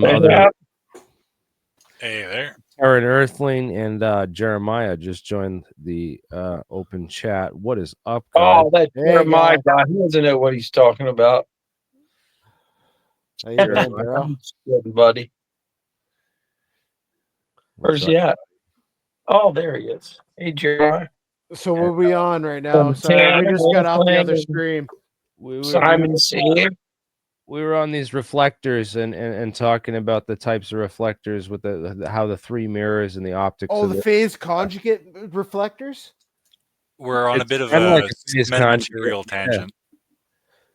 other Hey there. Terran Earthling and Jeremiah just joined the open chat. What is up, guys? Oh, that Jeremiah guy. He doesn't know what he's talking about. How you doing, bro? Good, buddy. Where's he at? Oh, there he is. Hey, Jeremiah. So what are we on right now? Sorry, we just got off the other stream. Simon C. We were on these reflectors and talking about the types of reflectors with how the three mirrors and the optics. Oh, the phase conjugate reflectors. We're on a bit of a metamaterial tangent.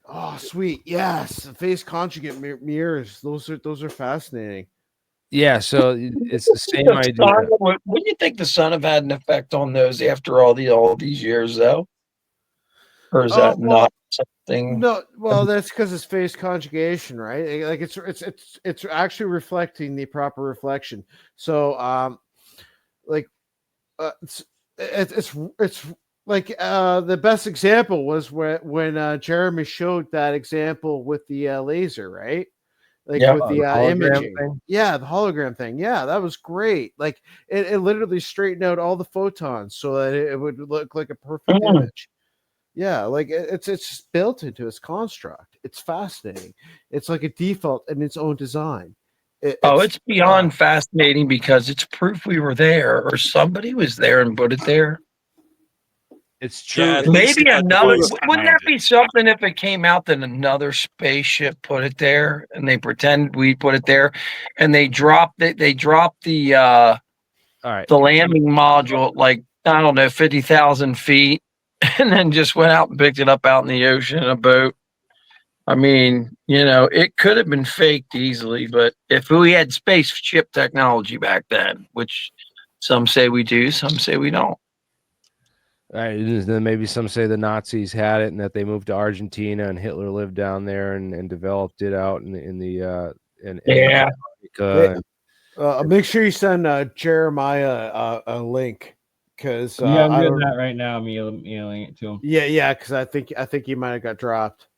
Oh, sweet. Yes, the phase conjugate mirrors. Those are fascinating. Yeah, so it's the same idea. Wouldn't you think the sun have had an effect on those after all these years, though? Or is that not something? No, well, that's because it's phase conjugation, right? Like it's actually reflecting the proper reflection. So, it's like the best example was when Jeremy showed that example with the laser, right? Like with the imaging thing. Yeah, the hologram thing. Yeah, that was great. Like it literally straightened out all the photons so that it would look like a perfect image. Yeah, like it's built into its construct. It's fascinating. It's like a default in its own design. It's beyond fascinating because it's proof we were there or somebody was there and put it there. It's true. Yeah, maybe another. Wouldn't that be something if it came out that another spaceship put it there and they pretend we put it there, and they dropped it? They dropped the the landing module at, like, I don't know, 50,000 feet, and then just went out and picked it up out in the ocean in a boat. I mean, it could have been faked easily, but if we had spaceship technology back then, which some say we do, some say we don't. Then maybe some say the Nazis had it and that they moved to Argentina and Hitler lived down there and developed it out in America. Make sure you send Jeremiah a link because I'm doing that right now. I'm emailing it to him. Yeah, because I think he might have got dropped.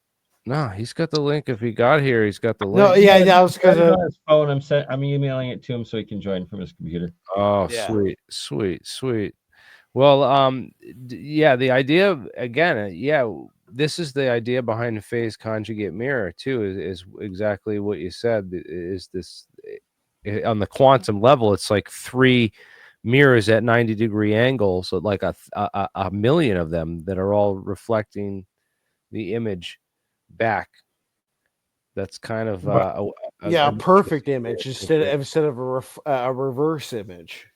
No, he's got the link. If he got here, he's got the link. No, yeah, that was because on his phone. I'm emailing it to him so he can join from his computer. Oh, yeah. Sweet. Well, yeah, the idea again, this is the idea behind the phase conjugate mirror too. Is exactly what you said. Is this on the quantum level? It's like three mirrors at 90-degree angles, so like a million of them that are all reflecting the image back. That's kind of a perfect image instead of a reverse image.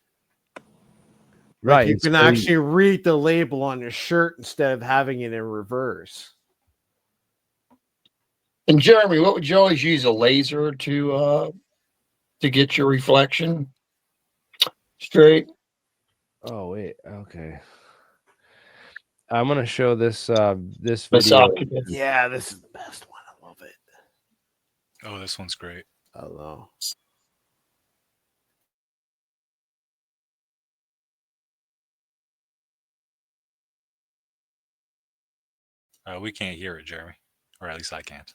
Right, you can actually read the label on your shirt instead of having it in reverse. And Jeremy, what would you always use, a laser to get your reflection straight? Oh wait, okay. I'm gonna show this this video. Yeah, this is the best one. I love it. Oh, this one's great. Hello. We can't hear it, Jeremy, or at least I can't.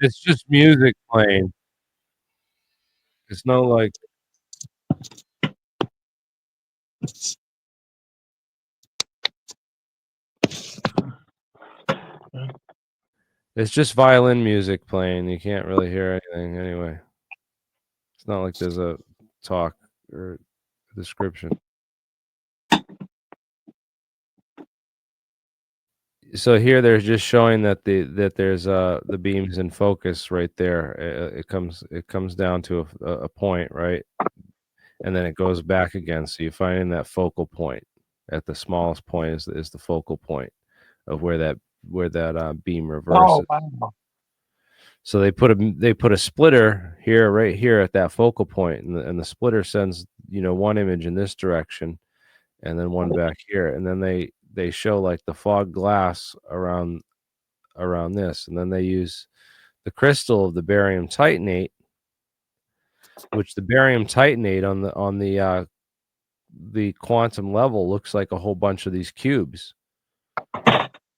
It's just music playing. It's no like. It's just violin music playing. You can't really hear anything anyway. It's not like there's a talk or a description. So here they're just showing that there's the beams in focus right there. It comes down to a point, right? And then it goes back again. So you're finding that focal point at the smallest point is the focal point of where that beam reverses. Oh, wow. So they put a splitter here, right here at that focal point, and the splitter sends one image in this direction, and then one back here, and then they show like the fog glass around this, and then they use the crystal of the barium titanate, which the barium titanate on the quantum level looks like a whole bunch of these cubes.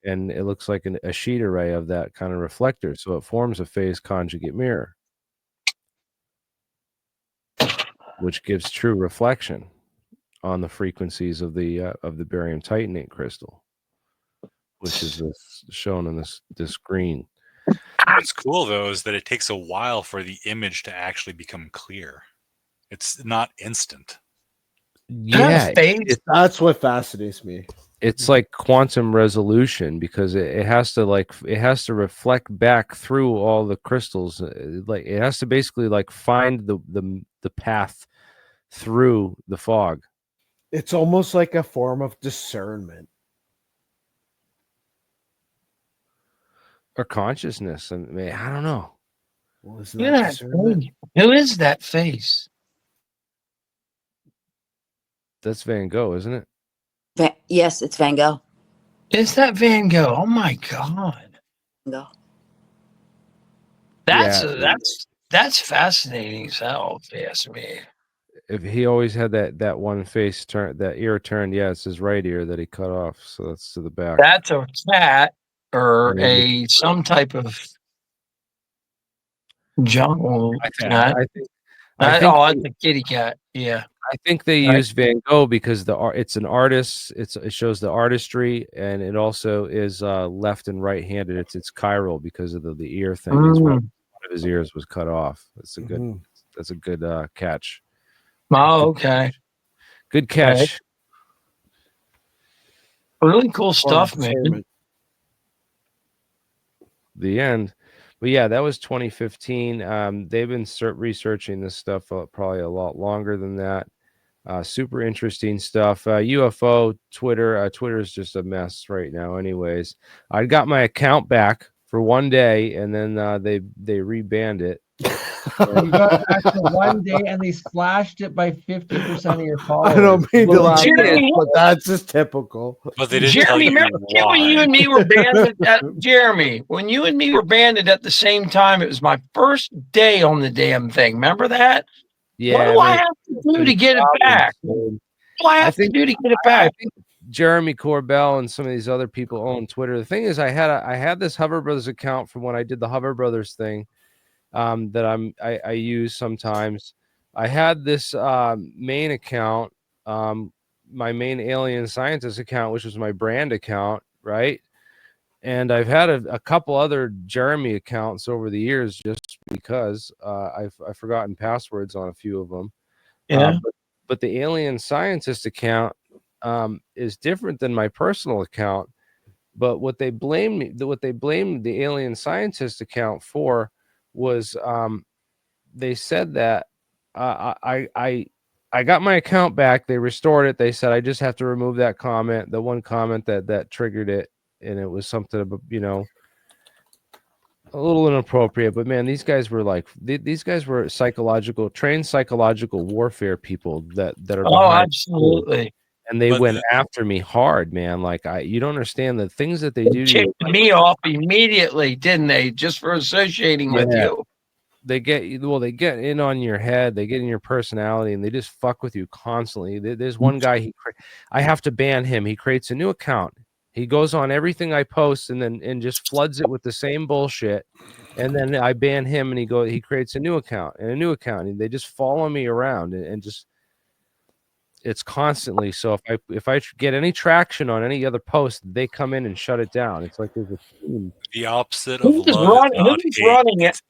and it looks like a sheet array of that kind of reflector. So it forms a phase conjugate mirror, which gives true reflection on the frequencies of the barium titanate crystal, which is shown in this green. What's cool though is that it takes a while for the image to actually become clear. It's not instant. Yeah, that's what fascinates me. It's like quantum resolution, because it has to reflect back through all the crystals. Like it has to basically like find the path through the fog. It's almost like a form of discernment or consciousness. I mean, I don't know. Well, isn't that discernment? Who is that face? That's Van Gogh, isn't it? Yes, it's Van Gogh. Is that Van Gogh? Oh my God. Van Gogh. That's fascinating as hell, if you ask me. If he always had that one face turn, that ear turned, yeah, it's his right ear that he cut off, so that's to the back. That's a cat or some type of jungle cat. I think it's a kitty cat. Yeah. I think they use Van Gogh because it's an artist. It shows the artistry, and it also is left and right handed. It's chiral because of the ear thing. One of his ears was cut off. That's a good. That's a good catch. Oh, okay. Good catch. Really cool stuff, man. The end. But yeah, that was 2015. They've been researching this stuff probably a lot longer than that. Super interesting stuff. UFO Twitter. Twitter is just a mess right now. Anyways, I got my account back for one day, and then they rebanned it. You got it back for one day, and they slashed it by 50% of your followers. I don't mean to laugh, but that's just typical. But they didn't Jeremy, remember when you and me were banded Jeremy, when you and me were banded at the same time, it was my first day on the damn thing. Remember that? Yeah. What do I have to do to get it back? What do I have to do to get it back? I think Jeremy Corbell and some of these other people own Twitter. The thing is, I had this Hover Brothers account from when I did the Hover Brothers thing. That I use sometimes. I had this main account, my main AlienScientist account, which was my brand account, right? And I've had a couple other Jeremy accounts over the years, just because I've forgotten passwords on a few of them. Yeah. But the AlienScientist account is different than my personal account. But what they blamed the AlienScientist account for was they said that I got my account back. They restored it. They said I just have to remove that comment, the one comment that triggered it, and it was something about, a little inappropriate. But man, these guys were trained psychological warfare people that are behind absolutely. And they went after me hard, man. Like you don't understand the things that they do to you. Kicked me off immediately, didn't they? Just for associating with you. They get in on your head. They get in your personality, and they just fuck with you constantly. There's one guy. I have to ban him. He creates a new account. He goes on everything I post, and just floods it with the same bullshit. And then I ban him, and he creates a new account and a new account, and they just follow me around and just. It's constantly. So if I get any traction on any other post, they come in and shut it down. It's like there's a theme. The opposite of love. Who's running it?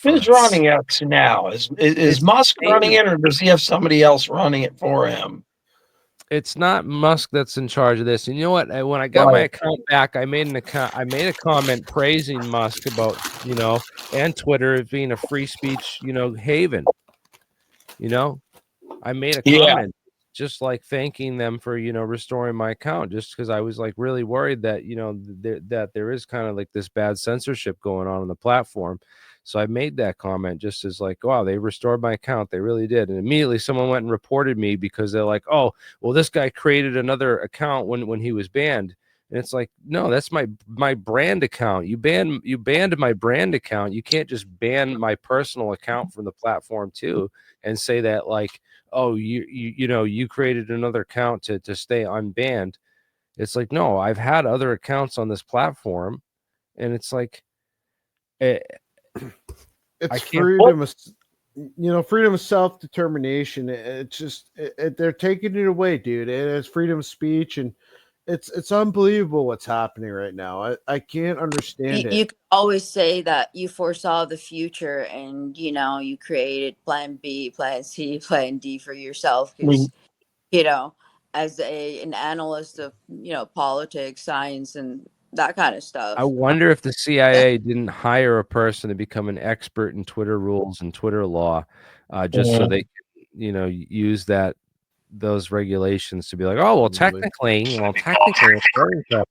Who's running it now? Is Musk running it, or does he have somebody else running it for him? It's not Musk that's in charge of this. And you know what? When I got my account back, I made a comment praising Musk about, and Twitter as being a free speech, haven. I made a comment. Just like thanking them for restoring my account, just because I was like really worried that that there is kind of like this bad censorship going on the platform. So I made that comment just as like, wow, they restored my account. They really did. And immediately someone went and reported me because they're like, oh, well, this guy created another account when he was banned. And it's like, no, that's my brand account. You banned my brand account. You can't just ban my personal account from the platform too and say that like, oh, you created another account to stay unbanned. It's like, no, I've had other accounts on this platform, and it's like, it's freedom of self-determination. It's just they're taking it away, dude. It's freedom of speech, and it's unbelievable what's happening right now. I can't understand it. You can always say that you foresaw the future, and you created plan B, plan C, plan D for yourself, because as an analyst of politics, science, and that kind of stuff. I wonder if the CIA didn't hire a person to become an expert in Twitter rules and Twitter law, just so they can, use those regulations to be like, oh, well, technically, according to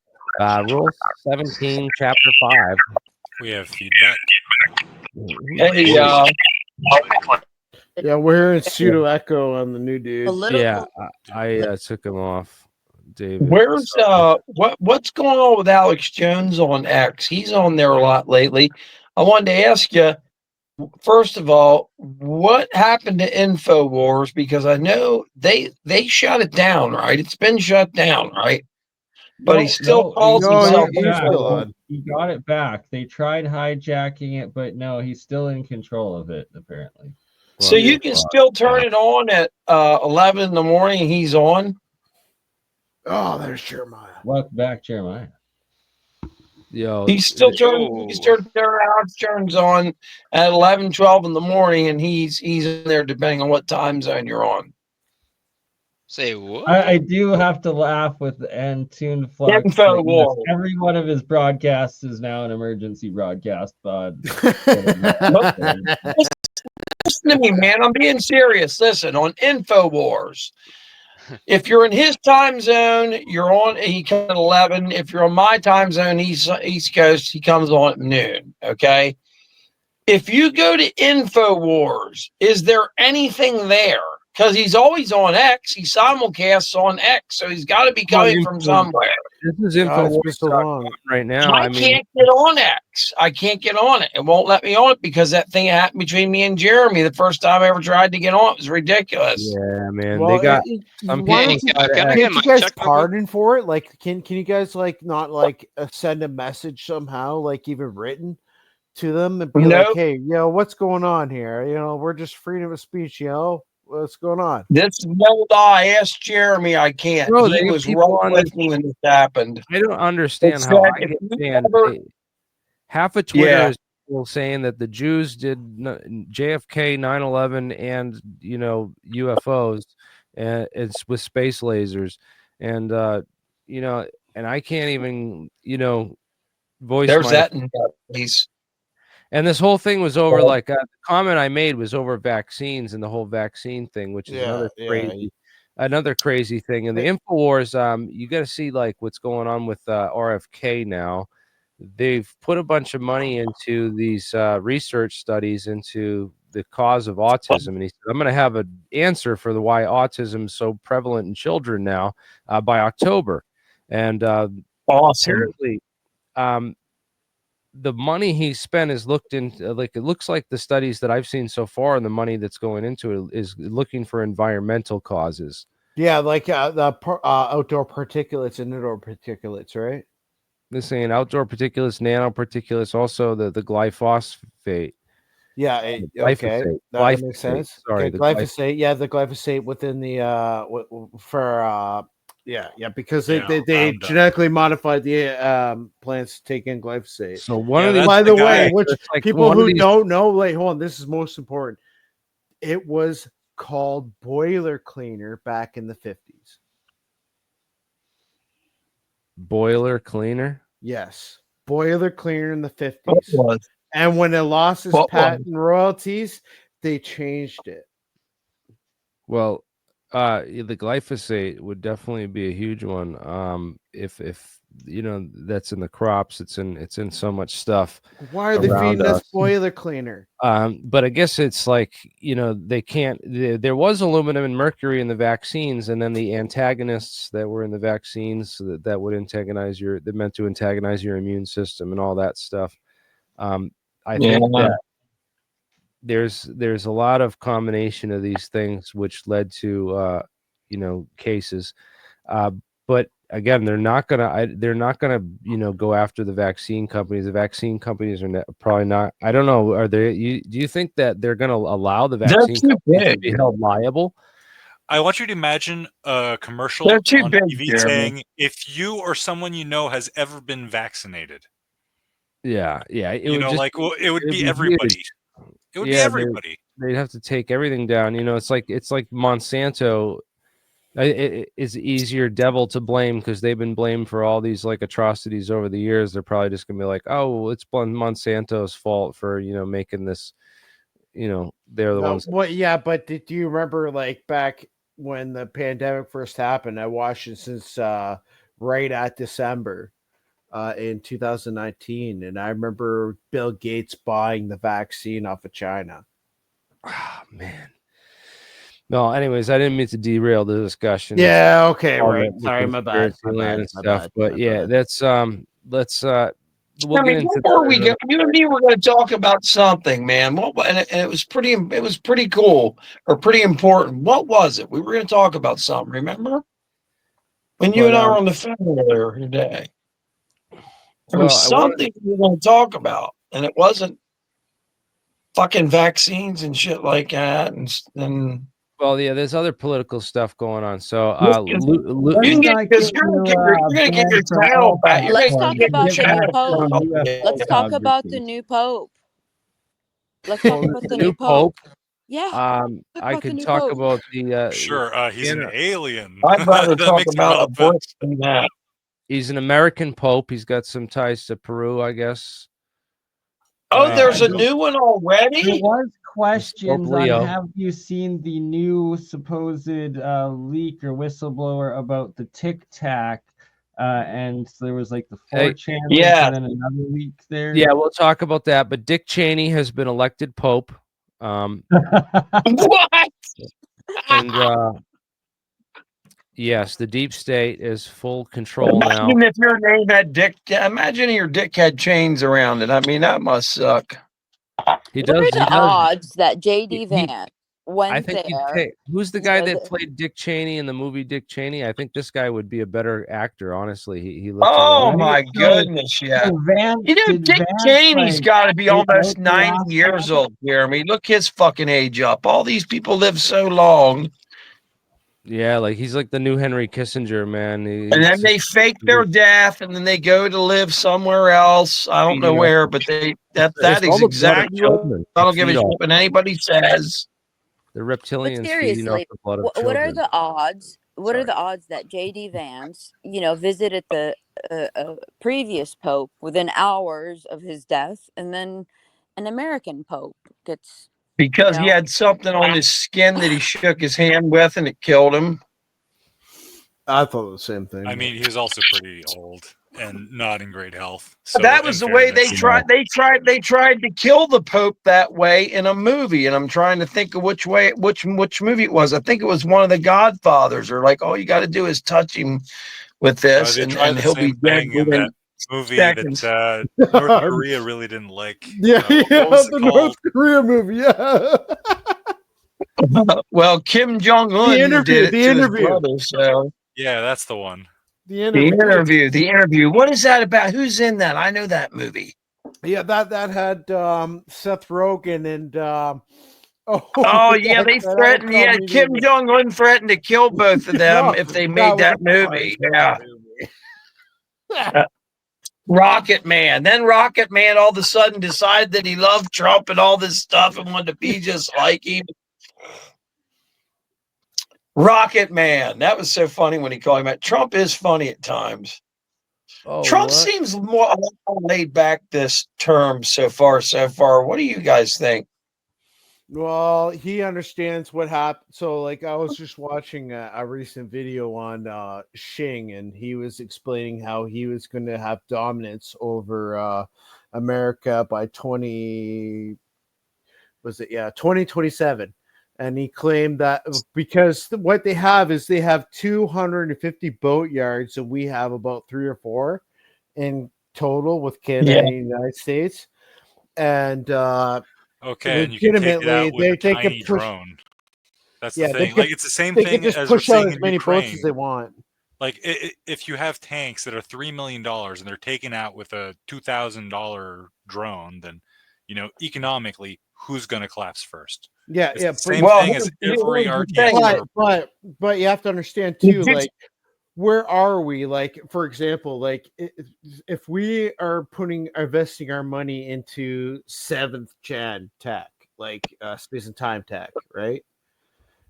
Rule 17, Chapter 5. We have feedback. Hey, yeah, we're hearing pseudo echo on the new dude. Yeah, I took him off. David, where's what's going on with Alex Jones on X? He's on there a lot lately. I wanted to ask you, first of all, what happened to InfoWars? Because I know they shut it down, right? It's been shut down, right? But he still calls himself InfoWars. He got it back. They tried hijacking it, but no, he's still in control of it, apparently. So you can still turn it on at 11 in the morning and he's on? Oh, there's Jeremiah. Welcome back, Jeremiah. Yo, he's still turning Alex Jones on at 11, 12 in the morning, and he's in there depending on what time zone you're on. Say what? I do have to laugh with Tune Flux. InfoWars. Every one of his broadcasts is now an emergency broadcast pod. Listen to me, man. I'm being serious. Listen, on InfoWars, if you're in his time zone, you're on. He comes at 11. If you're on my time zone, he's East Coast. He comes on at noon. Okay. If you go to InfoWars, is there anything there? Because he's always on X. He simulcasts on X, so he's got to be coming from somewhere. This is InfoWars right now. I can't get on X. I can't get on it. It won't let me on it because that thing happened between me and Jeremy the first time I ever tried to get on. It was ridiculous. Yeah, man. Well, they got. Can't you guys pardon for it? Like, can you guys not send a message somehow, like even written, to them and be like, hey, what's going on here? We're just freedom of speech. What's going on? This I asked Jeremy. I can't. Bro, he was right with me when this happened. I don't understand how I get banned. Half of Twitter is people saying that the Jews did JFK, 9/11, and UFOs, and it's with space lasers, and and I can't even voice. There's that in piece. And this whole thing was over the comment I made was over vaccines and the whole vaccine thing, which is another crazy thing. And the InfoWars, you got to see what's going on with RFK now. They've put a bunch of money into these research studies into the cause of autism, and he said, "I'm going to have an answer for why autism is so prevalent in children now by October." And apparently, the money he spent is looked into, it looks like the studies that I've seen so far and the money that's going into it is looking for environmental causes. Yeah, the outdoor particulates and indoor particulates, right? They're saying outdoor particulates, nanoparticulates, also the glyphosate. Yeah, okay, that makes sense. Sorry, glyphosate. Yeah, the glyphosate within the because they genetically modified the plants to take in glyphosate. So by the way, which people who don't know, hold on, this is most important. It was called boiler cleaner back in the 50s. Boiler cleaner? Yes, boiler cleaner in the 50s. And when it lost its patent royalties, they changed it. Well, the glyphosate would definitely be a huge one. If that's in the crops, it's in so much stuff. Why are they feeding us boiler cleaner? But I guess it's they can't. There was aluminum and mercury in the vaccines, and then the antagonists that were in the vaccines that would antagonize that meant to antagonize your immune system and all that stuff. I think that there's a lot of combination of these things which led to cases, but again, they're not gonna go after the vaccine companies. The vaccine companies are probably not. I don't know. Are they? Do you think that they're gonna allow the vaccine companies to be held liable? I want you to imagine a commercial on TV saying, "If you or someone you know has ever been vaccinated." Yeah. It would be everybody. Huge. It would be everybody. They'd have to take everything down. It's like Monsanto. It's easier devil to blame because they've been blamed for all these like atrocities over the years. They're probably just gonna be like, oh, it's Monsanto's fault for making this. They're the ones. What? Yeah, but do you remember like back when the pandemic first happened? I watched it since right at December in 2019, and I remember Bill Gates buying the vaccine off of China. Oh man. No, anyways, I didn't mean to derail the discussion. Yeah, okay, right. Sorry, my bad. And stuff, but yeah, that's let's we'll get into before we go. You and me were going to talk about something, man. And it was pretty cool or pretty important. What was it? We were going to talk about something. Remember when you and I were on the phone earlier today? There was something we were going to talk about, and it wasn't fucking vaccines and shit like that, and. Well, yeah, there's other political stuff going on. So, you're gonna get your title back. Let's talk about the new pope. Let's talk about the new pope. Let's talk about the new pope. Yeah. I could talk about the. Sure, he's an alien. I'd rather talk about abortion than that. He's an American pope. He's got some ties to Peru, I guess. Oh, there's a new one already? There was questions on have you seen the new supposed leak or whistleblower about the Tic Tac, and there was like the 4chan and then another leak there. Yeah, we'll talk about that. But Dick Cheney has been elected pope. What? And yes, the deep state is full control now. Imagine if your name had Dick. Imagine your dick had chains around it. I mean, that must suck. What are the odds that J.D. Vance went there? Who's the guy that played Dick Cheney in the movie Dick Cheney? I think this guy would be a better actor, honestly. He looks. Oh my goodness, yeah. Dick Cheney's got to be almost 90 years old, Jeremy. Look his fucking age up. All these people live so long. Yeah, like he's like the new Henry Kissinger, man. And then they fake their death, and then they go to live somewhere else. I don't know where, but that is exactly what I don't give a shit what anybody says. The reptilians. But seriously, what are the odds? What are the odds that J.D. Vance, visited the previous pope within hours of his death, and then an American pope gets? Because he had something on his skin that he shook his hand with, and it killed him. I thought the same thing. I mean, he was also pretty old and not in great health. So that was the way they tried. They tried to kill the Pope that way in a movie, and I'm trying to think of which movie it was. I think it was one of the Godfathers, or like, all you got to do is touch him with this, and he'll be dead within movie seconds. That North Korea really didn't like. Yeah, the North Korea movie. Yeah. Well, Kim Jong-un did it to his brother, so yeah, that's the one. The interview. What is that about? Who's in that? I know that movie. Yeah, that had Seth Rogen and they threatened. Yeah, Kim Jong-un threatened to kill both of them if they made that movie. Yeah. Rocket Man. Then Rocket Man all of a sudden decided that he loved Trump and all this stuff and wanted to be just like him. Rocket Man. That was so funny when he called him that. Trump is funny at times. Trump seems more laid back this term so far. What do you guys think? Well, he understands what happened. So, like, I was just watching a recent video on Xing, and he was explaining how he was going to have dominance over America by 2027. And he claimed that because what they have is they have 250 boat yards, and we have about 3 or 4 in total with Canada and the United States. And okay, and you can take it out with a tiny drone. That's the thing. Like, it's the same thing as push out as many boats as they want. Like, if you have tanks that are $3 million and they're taken out with a $2,000 drone, then, economically, who's going to collapse first? Yeah, It's yeah. the same thing as every RTS. But you have to understand too, like, where are we? Like, for example, like if we are investing our money into 7th gen tech, like space and time tech, right?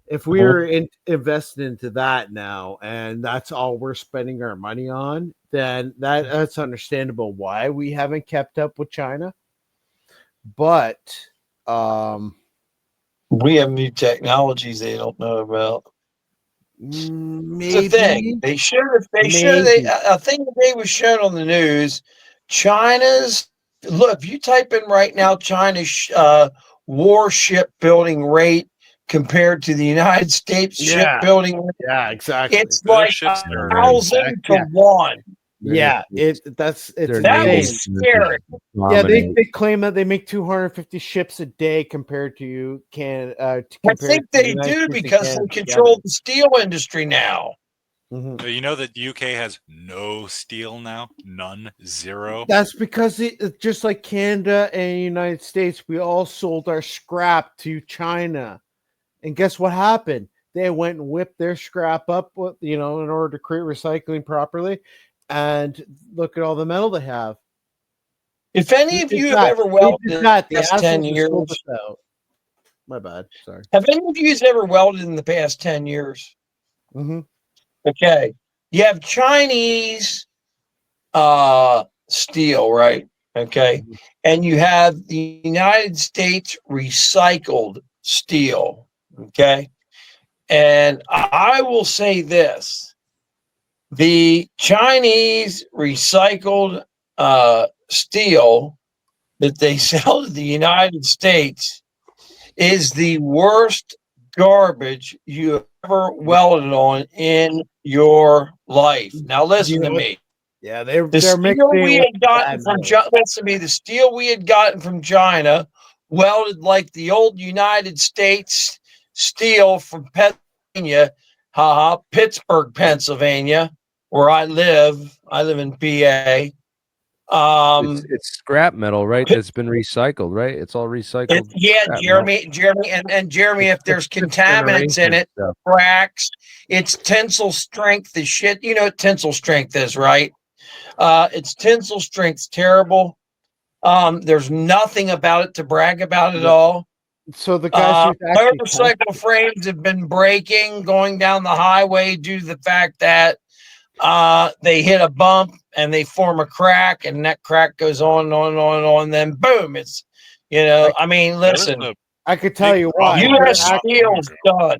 If we are invested into that now, and that's all we're spending our money on, then that's understandable why we haven't kept up with China. But we have new technologies they don't know about. Maybe it's a thing. They should. A thing today was shown on the news. China's look. If you type in right now, China's warship building rate compared to the United States shipbuilding rate. Yeah, exactly. It's like 1,000 to 1. Yeah, it's that was scary. Yeah, they claim that they make 250 ships a day compared to Canada. I think they do because they control the steel industry now. So you know that the UK has no steel now? None. Zero. That's because just like Canada and the United States, we all sold our scrap to China. And guess what happened? They went and whipped their scrap up, in order to create recycling properly. And look at all the metal they have. If any of you have ever welded in the past 10 years, my bad. Sorry. Have any of you ever welded in the past 10 years? Mm-hmm. Okay. You have Chinese steel, right? Okay. Mm-hmm. And you have the United States recycled steel. Okay. And I will say this. The Chinese recycled steel that they sell to the United States is the worst garbage you ever welded on in your life. Now listen to me. Yeah, the steel we had gotten from the steel we had gotten from China welded like the old United States steel from Pennsylvania, Pittsburgh, Pennsylvania, where I live. I live in PA. It's scrap metal, right? That's been recycled, right? It's all recycled. Jeremy, and Jeremy, if there's contaminants in it, cracks, it's tensile strength is shit. You know what tensile strength is, right? It's tensile strength's terrible. There's nothing about it to brag about at all. So the guys motorcycle frames have been breaking going down the highway due to the fact that they hit a bump and they form a crack, and that crack goes on and on and on and on. Then boom, it's listen. I could tell you why. U.S. Steel's done.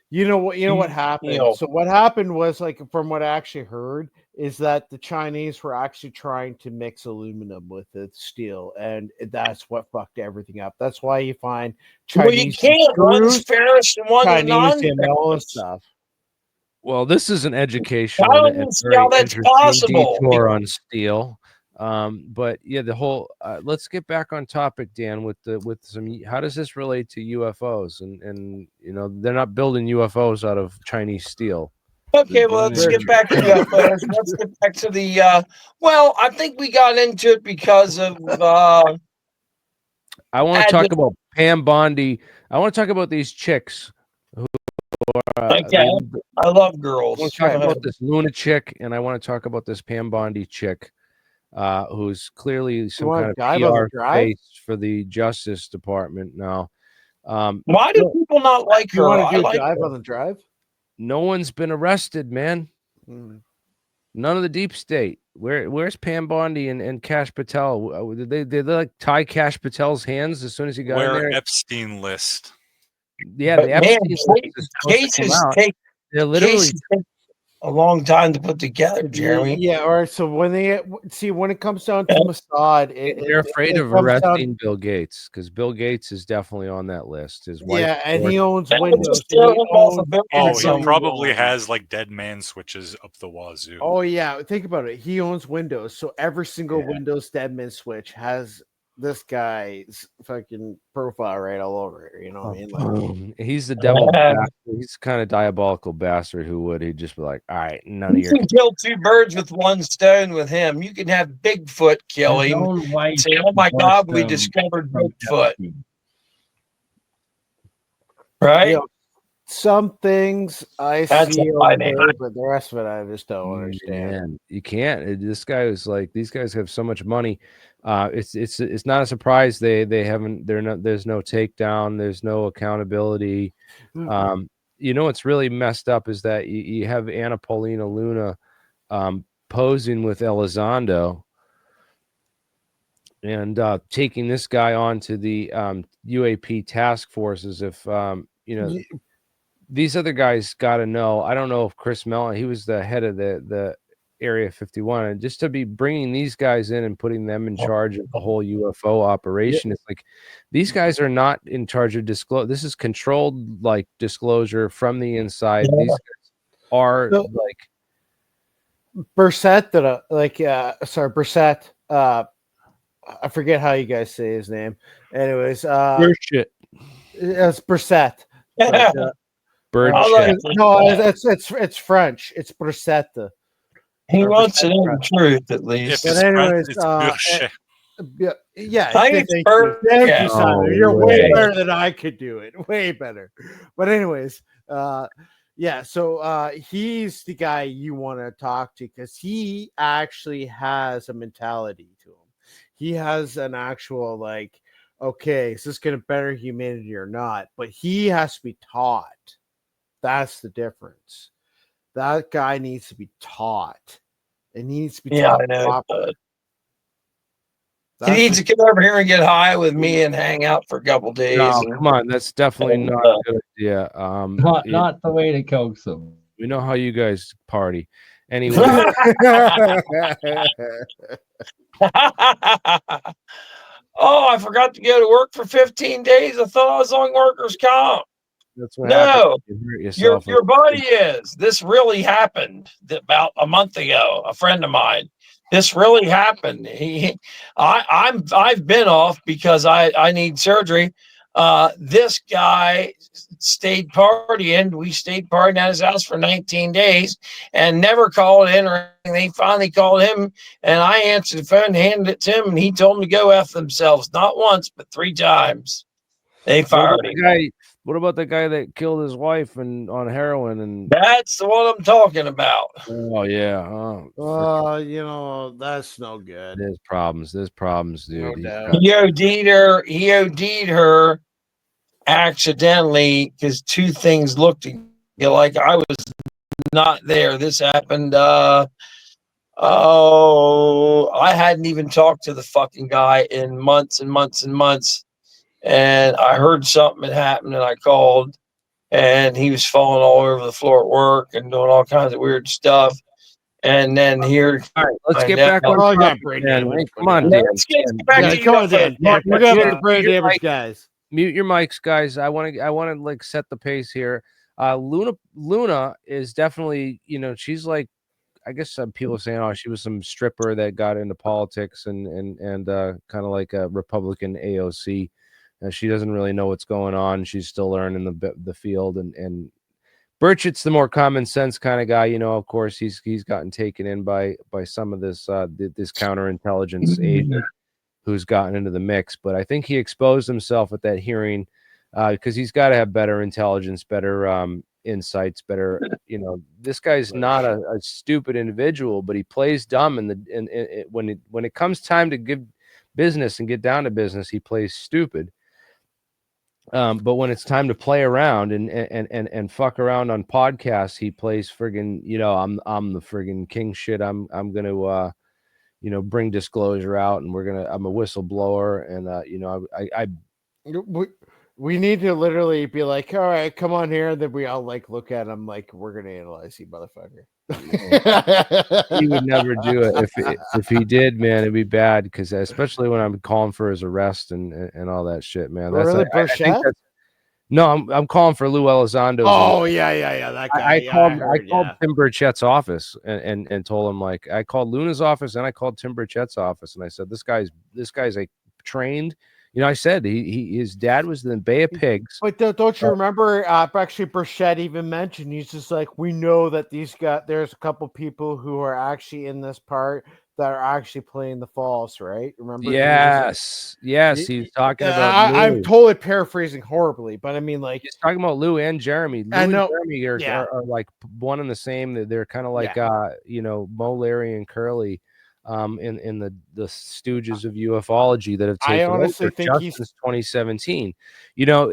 You know what happened? So what happened was, like, from what I actually heard, is that the Chinese were actually trying to mix aluminum with the steel, and that's what fucked everything up. That's why you find Chinese one's ferrous and one's non-ferrous, all this stuff. Well, this is an educational and very interesting detour on steel. But yeah, the whole let's get back on topic, Dan, with some. How does this relate to UFOs? And they're not building UFOs out of Chinese steel. Okay, well, let's get back to UFOs. Let's get back to the. Well, I think we got into it because of. I want to talk about Pam Bondi. I want to talk about these chicks. I love girls. I want to talk about this Luna chick, and I want to talk about this Pam Bondi chick, who's clearly some kind of PR face for the Justice Department now. Why do people not like her? You want to do a dive on the drive? No one's been arrested, man. None of the deep state. Where's Pam Bondi and Kash Patel? Did they like tie Kash Patel's hands as soon as he got in there? Epstein list. Yeah, the Epstein list cases take a long time to put together, Jeremy. Yeah, all right. So when it comes down to Mossad, they're afraid of arresting Bill Gates, because Bill Gates is definitely on that list. His wife, and he owns Windows. He probably has like dead man switches up the wazoo. Oh yeah, think about it. He owns Windows, so every single Windows dead man switch has this guy's fucking profile right all over it. You know what I mean? Like, he's the devil. He's kind of diabolical bastard who would he'd just be like, all right, none of you your. can kill two birds with one stone with him. You can have Bigfoot kill him. Say, oh my God, we discovered Bigfoot. Right? You know, some things I see okay, but the rest of it I just don't understand. Man, you can't. This guy is like, these guys have so much money. It's not a surprise they haven't. There's no takedown. There's no accountability. You know what's really messed up is that you have Anna Paulina Luna posing with Elizondo and taking this guy on to the UAP task forces. If you know, these other guys got to know. I don't know if Chris Mellon, he was the head of the Area 51, and just to be bringing these guys in and putting them in charge of the whole UFO operation, it's like these guys are not in charge of disclose. This is controlled like disclosure from the inside. These guys are like Brissett Brissett. I forget how you guys say his name. Anyways, shit. It's Brissett. But, no, it's French. It's Brissette. He wants to know the truth, at least. But anyways, yeah. Thank you, Simon. You're way better than I could do it. Way better. But anyways, yeah. So he's the guy you want to talk to because he actually has a mentality to him. He has an actual like, okay, is this going to better humanity or not? But he has to be taught. That's the difference. That guy needs to be taught. And he needs to be taught properly. He needs to come over here and get high with me and hang out for a couple days. No, come on, that's definitely not a good idea. Not the way to coax them. We know how you guys party. Anyway. Oh, I forgot to go to work for 15 days. I thought I was on workers' comp. That's what no, your buddy is. This really happened about a month ago. A friend of mine. This really happened. I've been off because I need surgery. This guy stayed partying. We stayed partying at his house for 19 days and never called in or anything. They finally called him and I answered the phone, handed it to him, and he told them to go F themselves. Not once, but 3 times. They fired him. What about the guy that killed his wife on heroin? And that's the one I'm talking about. Oh yeah. You know, that's no good. There's problems, dude. He OD'd her accidentally because 2 things looked like I was not there. This happened. I hadn't even talked to the fucking guy in months and months and months. And I heard something had happened and I called and he was falling all over the floor at work and doing all kinds of weird stuff. And then here, all right, let's get back on topic. Come on, Dan. Let's get back to come on, Dan. We're gonna the brain damage guys. Mute your mics, guys. I want to like set the pace here. Luna is definitely, you know, she's like, I guess some people are saying, oh, she was some stripper that got into politics and kind of like a Republican AOC. She doesn't really know what's going on. She's still learning the field, and Burchett's the more common sense kind of guy. You know, of course, he's gotten taken in by some of this counterintelligence agent who's gotten into the mix. But I think he exposed himself at that hearing because he's got to have better intelligence, better insights, better. You know, this guy's not a stupid individual, but he plays dumb. When it comes time to give business and get down to business, he plays stupid. But when it's time to play around and fuck around on podcasts, he plays friggin', you know, I'm the friggin' king shit. I'm gonna you know, bring disclosure out, and I'm a whistleblower, and you know, we need to literally be like, all right, come on here, and then we all like look at him like we're gonna analyze you, motherfucker. He would never do it. If he did, man, it'd be bad, because especially when I'm calling for his arrest and all that shit, man. That's really no, I'm calling for Lou Elizondo. Oh yeah, that guy. I called Tim Burchett's office and told him, like, I called Luna's office and I called Tim Burchett's office, and I said, this guy's a trained. You know, I said his dad was in the Bay of Pigs. But don't you remember? Actually, Burchett even mentioned, he's just like, we know that there's a couple people who are actually in this part that are actually playing the false, right? Remember? Yes, he's talking about. I'm totally paraphrasing horribly, but I mean, like, he's talking about Lou and Jeremy. Lou and Jeremy are like one and the same. They're kind of like you know, Mo, Larry, and Curly. In the stooges of ufology that have taken I honestly think since 2017. You know,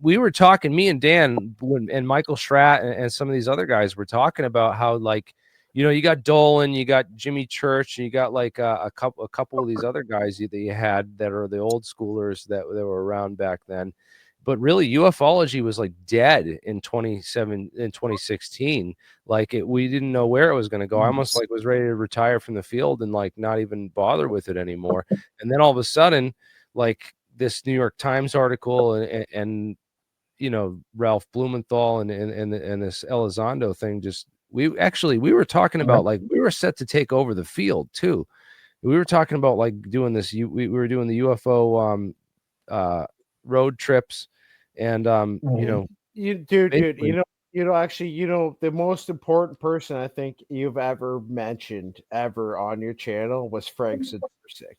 we were talking, me and Dan and Michael Schratt and some of these other guys were talking about how, like, you know, you got Dolan, you got Jimmy Church, and you got like a couple of these other guys that you had that are the old schoolers that were around back then. But really, ufology was like dead in 2016. Like we didn't know where it was going to go. I almost like was ready to retire from the field and like not even bother with it anymore. And then all of a sudden, like this New York Times article and you know, Ralph Blumenthal and this Elizondo thing, just we were talking about, like, we were set to take over the field too. We were talking about like doing this. We were doing the UFO road trips. And you know, dude, actually, the most important person I think you've ever mentioned ever on your channel was Frank Sidarsik.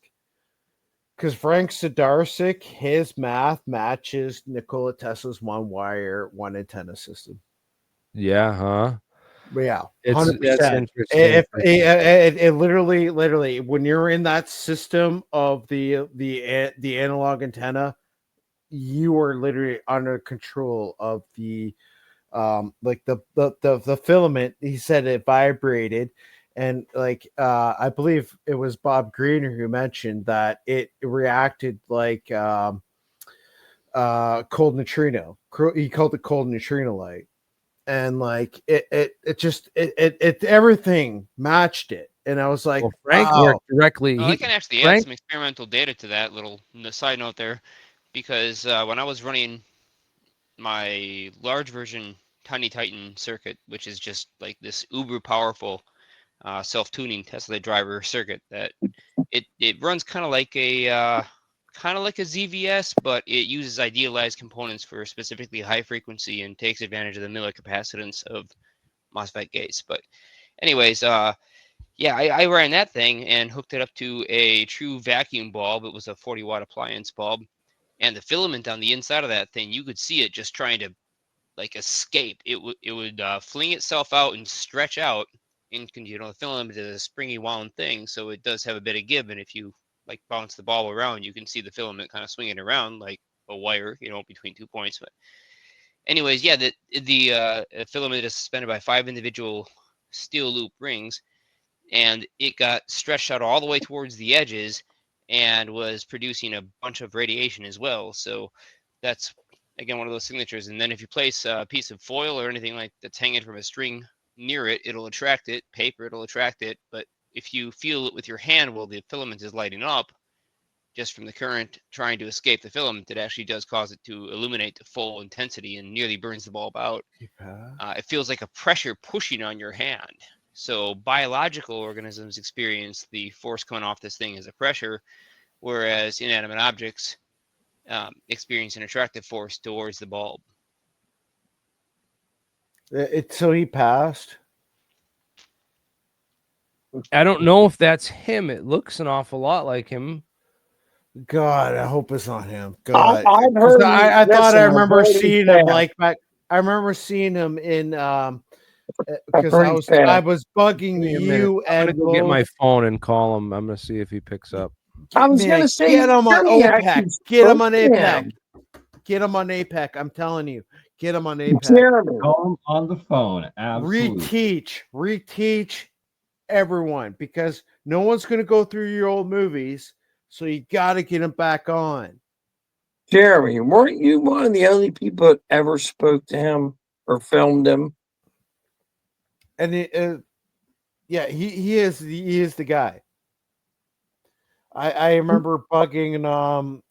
Because Frank Sidarsik, his math matches Nikola Tesla's one wire, one antenna system. Yeah, huh? Yeah, 100%. That's interesting. It literally, when you're in that system of the analog antenna, you are literally under control of the like the filament. He said it vibrated, and like I believe it was Bob Greener who mentioned that it reacted like cold neutrino. He called it cold neutrino light, and like it just everything matched it. And I was like, well, Frank worked directly. I can actually add some experimental data to that little side note there, because when I was running my large version Tiny Titan circuit, which is just like this uber powerful self-tuning Tesla driver circuit, that it runs kind of like a ZVS, but it uses idealized components for specifically high frequency and takes advantage of the millicapacitance of MOSFET gates. But anyways, yeah, I ran that thing and hooked it up to a true vacuum bulb. It was a 40-watt appliance bulb. And the filament on the inside of that thing, you could see it just trying to like escape. It would fling itself out and stretch out. And you know, the filament is a springy wound thing, so it does have a bit of give. And if you like bounce the ball around, you can see the filament kind of swinging around like a wire, you know, between 2 points. But anyways, yeah, the filament is suspended by 5 individual steel loop rings, and it got stretched out all the way towards the edges and was producing a bunch of radiation as well. So that's, again, one of those signatures. And then if you place a piece of foil or anything like that's hanging from a string near it, it'll attract it. Paper, it'll attract it. But if you feel it with your hand while the filament is lighting up, just from the current trying to escape the filament, it actually does cause it to illuminate to full intensity and nearly burns the bulb out. It feels like a pressure pushing on your hand. So biological organisms experience the force coming off this thing as a pressure, whereas inanimate objects experience an attractive force towards the bulb. So he passed. I don't know if that's him. It looks an awful lot like him. God, I hope it's not him. God, I thought I remember seeing him like back. I remember seeing him in because I was bugging you and I'm gonna go get my phone and call him. I'm gonna see if he picks up. I was gonna say, get him on OPEC. Get him on APEC. Get him on APEC. I'm telling you, get him on APEC. Call him on the phone. Absolutely. Reteach everyone, because no one's gonna go through your old movies. So you got to get him back on. Jeremy, weren't you one of the only people that ever spoke to him or filmed him? And yeah, he is the guy. I remember bugging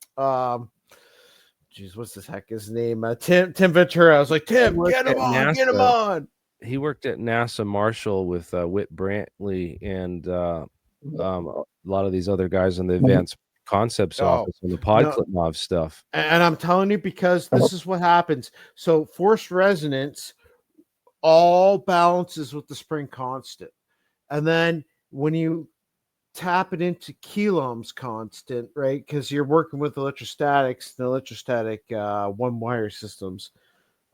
geez, what's this heck his name? Tim Ventura. I was like, Tim, get him on. He worked at NASA Marshall with Whit Brantley and a lot of these other guys in the advanced concepts office on the Podkletnov stuff. And I'm telling you, because this is what happens. So forced resonance all balances with the spring constant. And then when you tap it into Coulomb's constant, right? Because you're working with electrostatics, the electrostatic one wire systems.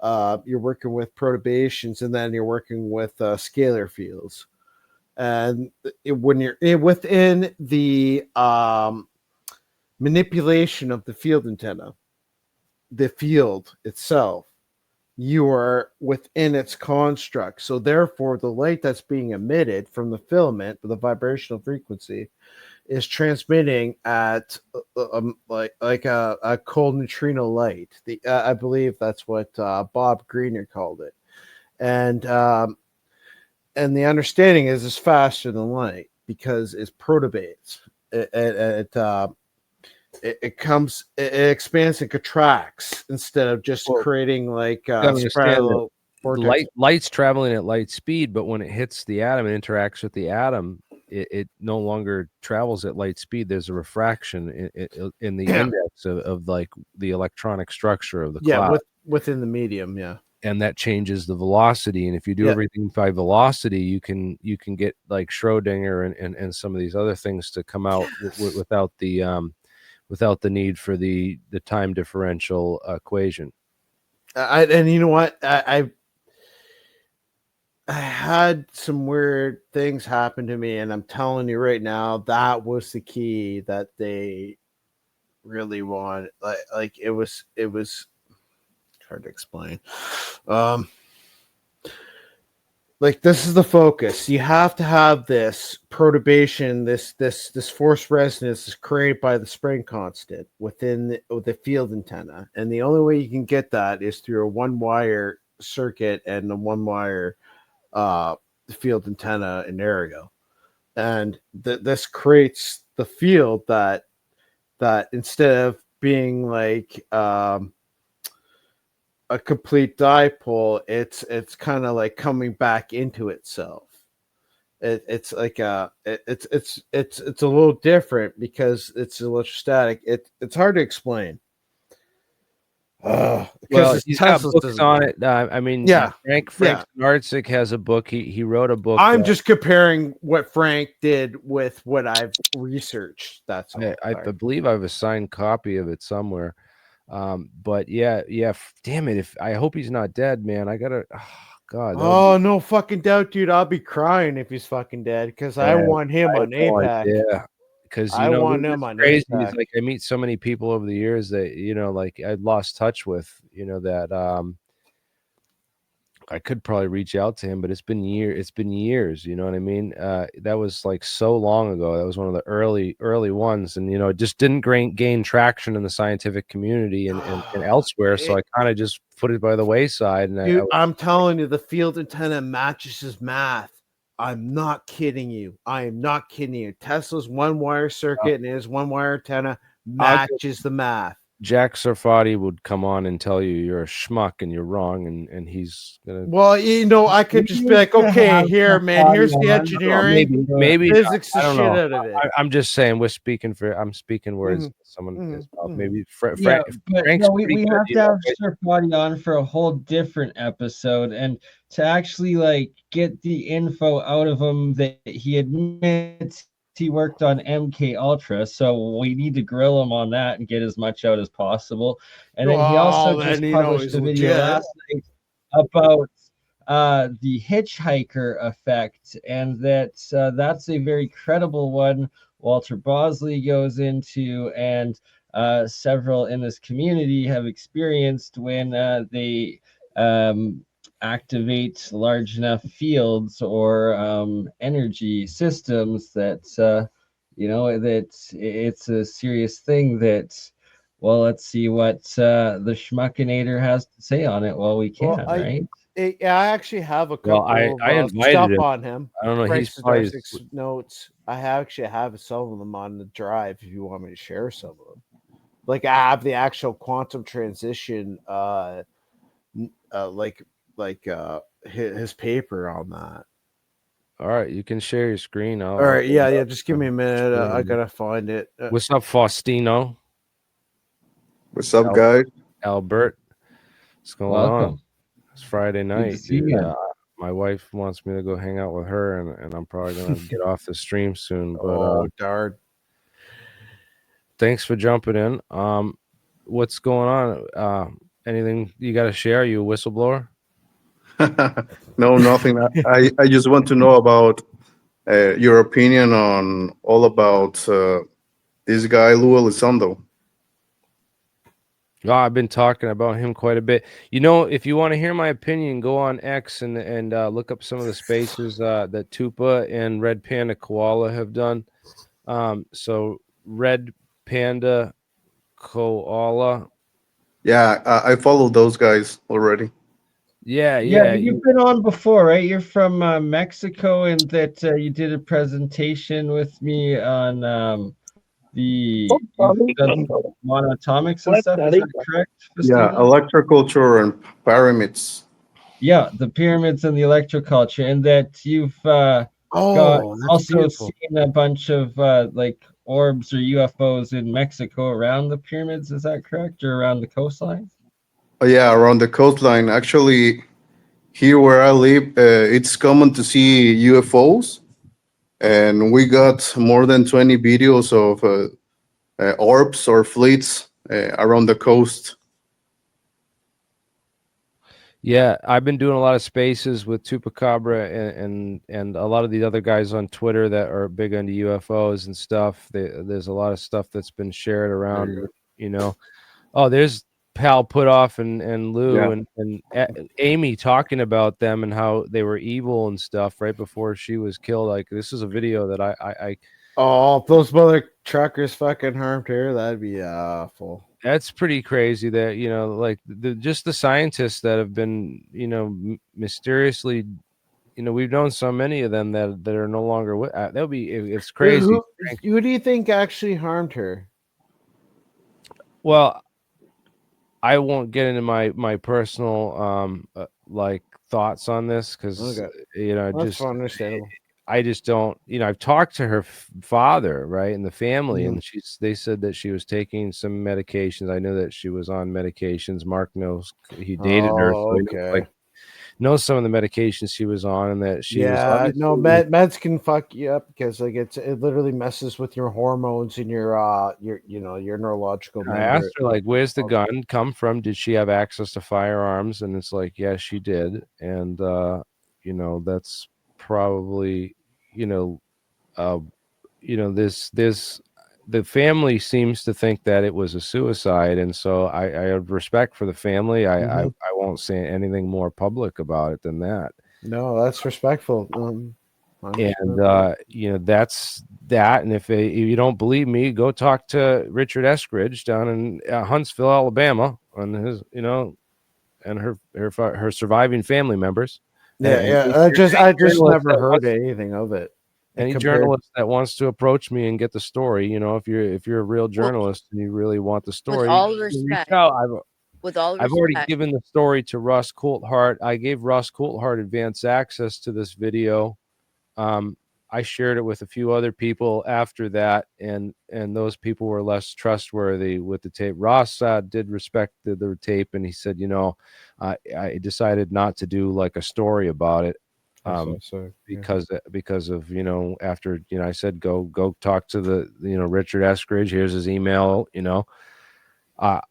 You're working with perturbations, and then you're working with scalar fields. And when you're within the manipulation of the field antenna, the field itself, you are within its construct. So therefore, the light that's being emitted from the filament with the vibrational frequency is transmitting at like a cold neutrino light. I believe that's what Bob Greener called it, and the understanding is it's faster than light because it perturbates. It expands and contracts instead of just creating like spiral vortex. Light's traveling at light speed, but when it hits the atom and interacts with the atom, it no longer travels at light speed. There's a refraction in the index of like the electronic structure of the cloud. Within the medium, and that changes the velocity. And if you do everything by velocity, you can get like Schrodinger and some of these other things to come out without the need for the time differential equation. And you know what? I had some weird things happen to me, and I'm telling you right now, that was the key that they really wanted. Like it was hard to explain. Like this is the focus. You have to have this perturbation, this forced resonance is created by the spring constant within the field antenna, and the only way you can get that is through a one wire circuit and a one wire field antenna in area, and this creates the field that instead of being like a complete dipole, it's kind of like coming back into itself. It's like it's a little different because it's electrostatic. It's hard to explain. Well, he's got books on it. I mean, Frank Narczyk has a book. He wrote a book. I'm just comparing what Frank did with what I've researched. That's all. I believe I have a signed copy of it somewhere. But yeah, damn it. I hope he's not dead, man. I gotta, God. Oh, no fucking doubt, dude. I'll be crying if he's fucking dead because I want him on APAC. Yeah. Because I want him on crazy. APAC. Like I meet so many people over the years that, like I'd lost touch with, that I could probably reach out to him, but it's been years, you know what I mean? That was like so long ago. That was one of the early ones, and it just didn't gain traction in the scientific community and elsewhere. So I kind of just put it by the wayside. And I'm telling you, the field antenna matches his math. I'm not kidding you. I am not kidding you. Tesla's one wire circuit and his one wire antenna matches the math. Jack Sarfati would come on and tell you you're a schmuck and you're wrong, and he's gonna. Well, I could just be like, okay, here, man, here's the engineering, maybe physics, the shit out of it. I'm just saying, I'm speaking words. Someone maybe Frank's we pretty have good, to have Sarfati on for a whole different episode, and to actually like get the info out of him that he admits he worked on MK Ultra, so we need to grill him on that and get as much out as possible. And then he also just published a video last night about the hitchhiker effect, and that's a very credible one. Walter Bosley goes into, and several in this community have experienced when they activate large enough fields or energy systems that that it's a serious thing. That, well, let's see what the Schmuckinator has to say on it while we can. Right? I actually have a couple of stuff on him. I don't know. He's probably notes. I actually have some of them on the drive if you want me to share some of them. Like I have the actual quantum transition his paper on that. All right, you can share your screen. All right, yeah. Just give me a minute. I gotta find it. What's up, Faustino? What's up, guys? Albert, what's going Welcome. on? It's Friday night. Good to see you. My wife wants me to go hang out with her, and I'm probably gonna get off the stream soon. But darn. Thanks for jumping in. What's going on? Anything you got to share? You a whistleblower? No, nothing. I just want to know about your opinion on all about this guy, Lou Elizondo. Oh, I've been talking about him quite a bit. You know, if you want to hear my opinion, go on X and look up some of the spaces that Tupa and Red Panda Koala have done. So Red Panda Koala. Yeah, I followed those guys already. Yeah. You've been on before, right? You're from Mexico, and that you did a presentation with me on the monatomics and stuff. Is that correct, Yeah, electroculture and pyramids. Yeah, the pyramids and the electroculture, and that you've got also seen a bunch of like orbs or UFOs in Mexico around the pyramids. Is that correct, or around the coastline? Oh, yeah, around the coastline. Actually, here where I live, it's common to see UFOs, and we got more than 20 videos of orbs or fleets around the coast. Yeah, I've been doing a lot of spaces with Tupacabra and a lot of the other guys on Twitter that are big into UFOs and stuff. There's a lot of stuff that's been shared around, you know. Oh, there's Pal Putoff and Lou and Amy talking about them and how they were evil and stuff right before she was killed. Like, this is a video that I Oh, if those mother truckers fucking harmed her, that'd be awful. That's pretty crazy that, you know, like just the scientists that have been, you know, mysteriously, you know, we've known so many of them that are no longer with. It's crazy. Who do you think actually harmed her? Well, I won't get into my personal like thoughts on this because you know, that's understandable. I just don't, you know, I've talked to her father, right, and the family, and they said that she was taking some medications. I know that she was on medications. Mark knows, he dated her, so he knows some of the medications she was on, and that she was meds can fuck you up because like it literally messes with your hormones and your neurological. I asked her, like, where's the gun come from? Did she have access to firearms? And it's like, yes, she did, and you know, that's probably, you know, this the family seems to think that it was a suicide, and so I have respect for the family. I won't say anything more public about it than that. No, that's respectful. And you know, that's that. And if you don't believe me, go talk to Richard Eskridge down in Huntsville, Alabama, on his, you know, and her surviving family members. I just never heard anything of it. Any journalist that wants to approach me and get the story, you know, if you're a real journalist and you really want the story, with all respect, I've already given the story to Russ Coulthart. I gave Russ Coulthart advance access to this video. I shared it with a few other people after that, and those people were less trustworthy with the tape. Ross did respect the tape, and he said, you know, I decided not to do like a story about it. Because of, you know, after, you know, I said go talk to the, you know, Richard Eskridge. Here's his email. You know, I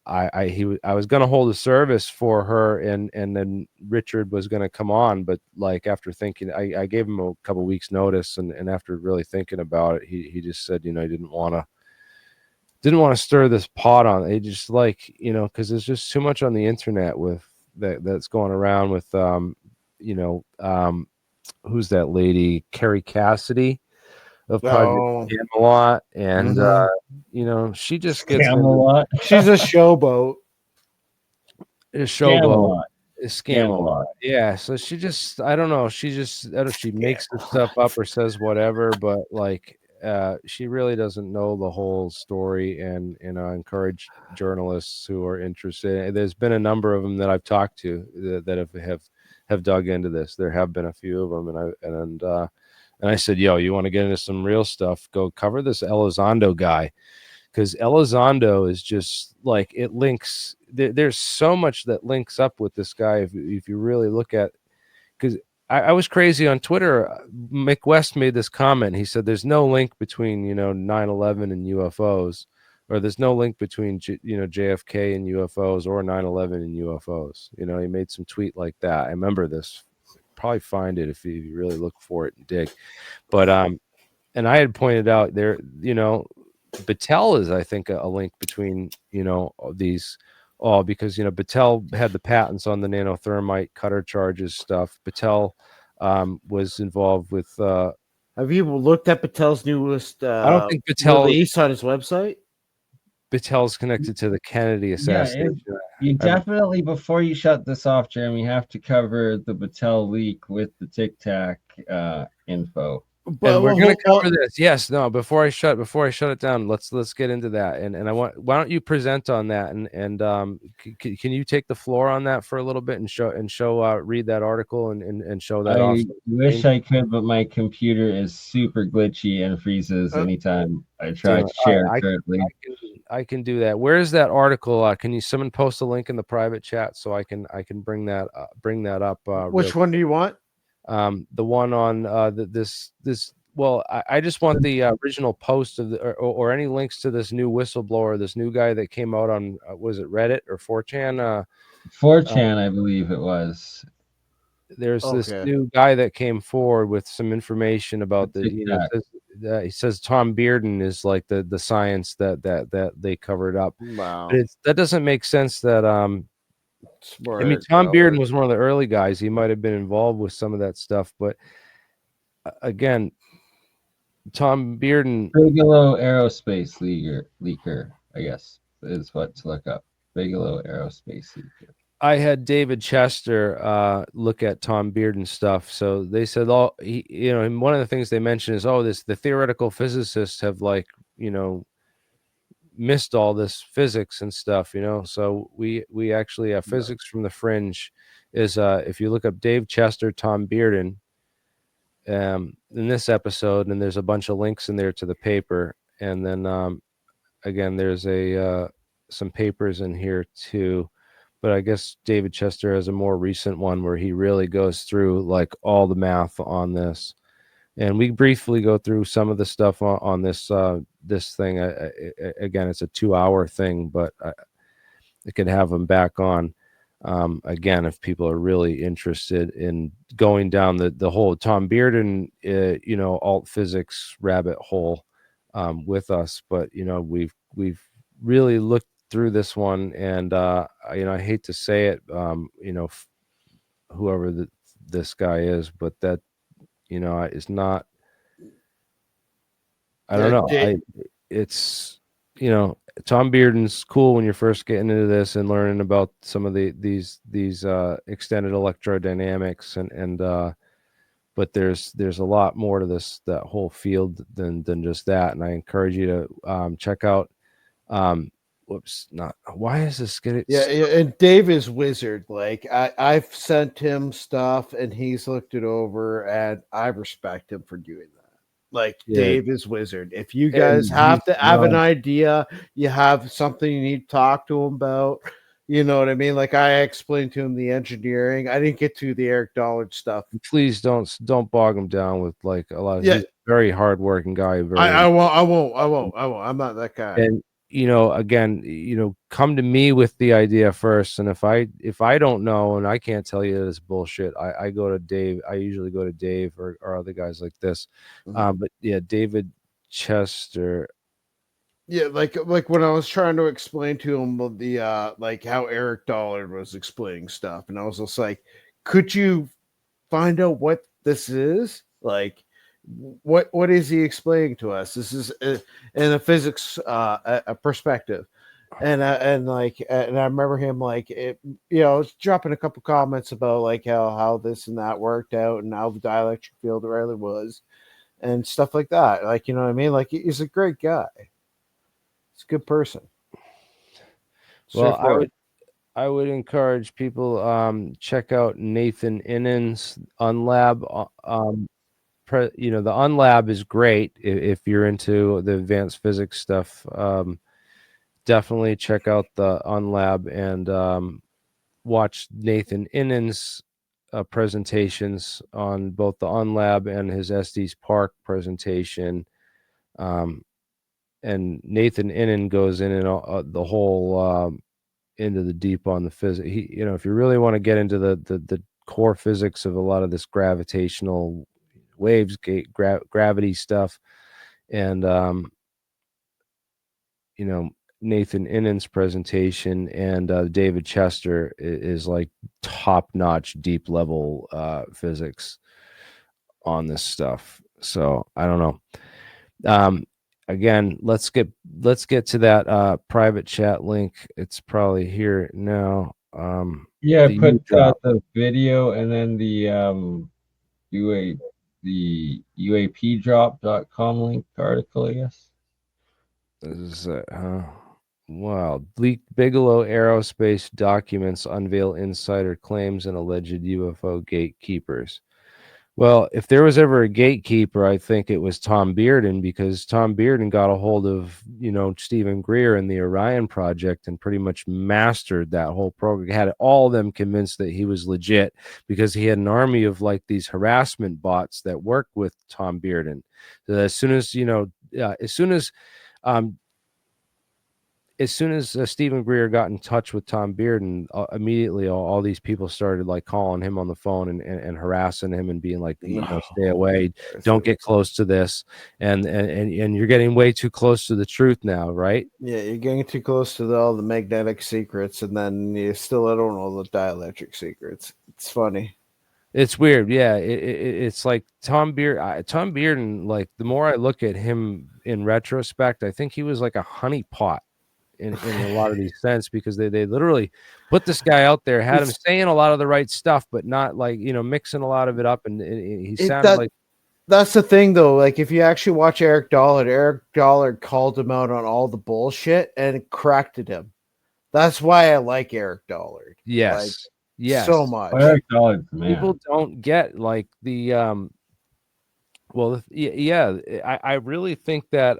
was going to hold a service for her, and then Richard was going to come on, but like after thinking, I gave him a couple weeks notice, and after really thinking about it, he just said, you know, he didn't want to stir this pot on. He just, like, you know, because there's just too much on the internet with that's going around with you know, who's that lady, Carrie Cassidy of Project Camelot, and you know, she just gets Camelot. She's a showboat. A showboat. Scamelot. Yeah, so she just, I don't know, she makes the stuff up or says whatever, but like she really doesn't know the whole story, and I encourage journalists who are interested. There's been a number of them that I've talked to that have dug into this. There have been a few of them, and And I said, yo, you want to get into some real stuff? Go cover this Elizondo guy, because Elizondo is just like, it links. There's so much that links up with this guy if you really look at. Because I was crazy on Twitter. Mick West made this comment. He said, "There's no link between 9/11 and UFOs, or there's no link between JFK and UFOs, or 9/11 and UFOs." He made some tweet like that. I remember this. Probably find it if you really look for it and dig. But and I had pointed out there, Battelle is, I think, a link between these. All because Battelle had the patents on the nanothermite cutter charges stuff. Battelle was involved with. Have you looked at Battelle's newest I don't think Battelle release on his website? Battle's connected to the Kennedy assassination. Yeah, you definitely, before you shut this off, Jeremy, have to cover the Battelle leak with the Tic Tac info. But we're going to cover this. Yes, no. Before I shut it down, let's get into that. And I want. Why don't you present on that? And can you take the floor on that for a little bit and show read that article and show that off? I wish I could, but my computer is super glitchy and freezes anytime I try to share it currently. I can do that. Where is that article? Can someone post a link in the private chat so I can bring that up? Which one do you want? The one on this. Well, I just want the original post of or any links to this new whistleblower, this new guy that came out on was it Reddit or 4chan? 4chan, I believe it was. There's this new guy that came forward with some information about he says Tom Bearden is like the science that they covered up. Wow, but that doesn't make sense. That I mean, Tom Bearden was one of the early guys. He might have been involved with some of that stuff, but again, Tom Bearden. Bigelow Aerospace leaker, I guess, is what to look up. Bigelow Aerospace leaker. I had David Chester look at Tom Bearden stuff. So they said, and one of the things they mentioned is, the theoretical physicists have missed all this physics and stuff, So we actually have physics from the fringe. Is if you look up Dave Chester, Tom Bearden, in this episode, and there's a bunch of links in there to the paper, and then again, there's some papers in here too. But I guess David Chester has a more recent one where he really goes through like all the math on this. And we briefly go through some of the stuff on this this thing. Again, it's a 2-hour thing, but I could have them back on again if people are really interested in going down the whole Tom Bearden, alt physics rabbit hole with us. But we've really looked through this one, and I hate to say it, whoever this guy is, but that is not. I don't know. It's Tom Bearden's cool when you're first getting into this and learning about some of these extended electrodynamics and but there's a lot more to that whole field than just that, and I encourage you to check out. Why is this getting? Yeah, and Dave is wizard. Like I've sent him stuff and he's looked it over, and I respect him for doing that. Like Dave is wizard. If you guys have an idea, you have something you need to talk to him about, you know what I mean? Like I explained to him the engineering. I didn't get to the Eric Dollard stuff. Please don't bog him down with like a lot of. He's a very hardworking guy. I won't. I'm not that guy. And again, come to me with the idea first. And if I don't know and I can't tell you this bullshit, I go to Dave. I usually go to Dave or other guys like this. Mm-hmm. But yeah, David Chester. Yeah, like when I was trying to explain to him the like how Eric Dollard was explaining stuff, and I was just like, could you find out what this is? Like, what is he explaining to us? This is in a physics a perspective, and I remember him like dropping a couple comments about like how this and that worked out and how the dielectric field really was and stuff like that. Like, you know what I mean? Like, he's a great guy. He's a good person. Well, I would encourage people check out Nathan Innan's Unlab you know, the Unlab is great if you're into the advanced physics stuff. Definitely check out the Unlab and watch Nathan Innan's presentations on both the Unlab and his Estes Park presentation. And Nathan Innan goes in and the whole into the deep on the physics. You know, if you really want to get into the core physics of a lot of this gravitational waves, gravity stuff, and you know, Nathan Innan's presentation and David Chester is like top-notch, deep-level physics on this stuff. So I don't know. Again, let's get to that private chat link. It's probably here now. Yeah, I put the video and then the UAPdrop.com link article, I guess. This is wow. Bigelow Aerospace documents unveil insider claims and alleged UFO gatekeepers. Well, if there was ever a gatekeeper, I think it was Tom Bearden, because Tom Bearden got a hold of, you know, Stephen Greer and the Orion project and pretty much mastered that whole program. Had all of them convinced that he was legit because he had an army of like these harassment bots that worked with Tom Bearden. So as soon as, you know, as soon as Stephen Greer got in touch with Tom Bearden, immediately all these people started like calling him on the phone and harassing him and being like, you know, stay away, don't get close to this, and you're getting way too close to the truth now, right? Yeah, you're getting too close to all the magnetic secrets, and then you still don't know the dielectric secrets. It's funny. It's weird, yeah. It's like Tom Bearden. Like the more I look at him in retrospect, I think he was like a honeypot in a lot of these sense, because they literally put this guy out there, had him saying a lot of the right stuff, but not like, you know, mixing a lot of it up, and he sounded like. That's the thing, though. Like, if you actually watch Eric Dollard called him out on all the bullshit and corrected him. That's why I like Eric Dollard. Yes, like, yes, so much. Eric Dollard, man. People don't get like the well, yeah, I really think that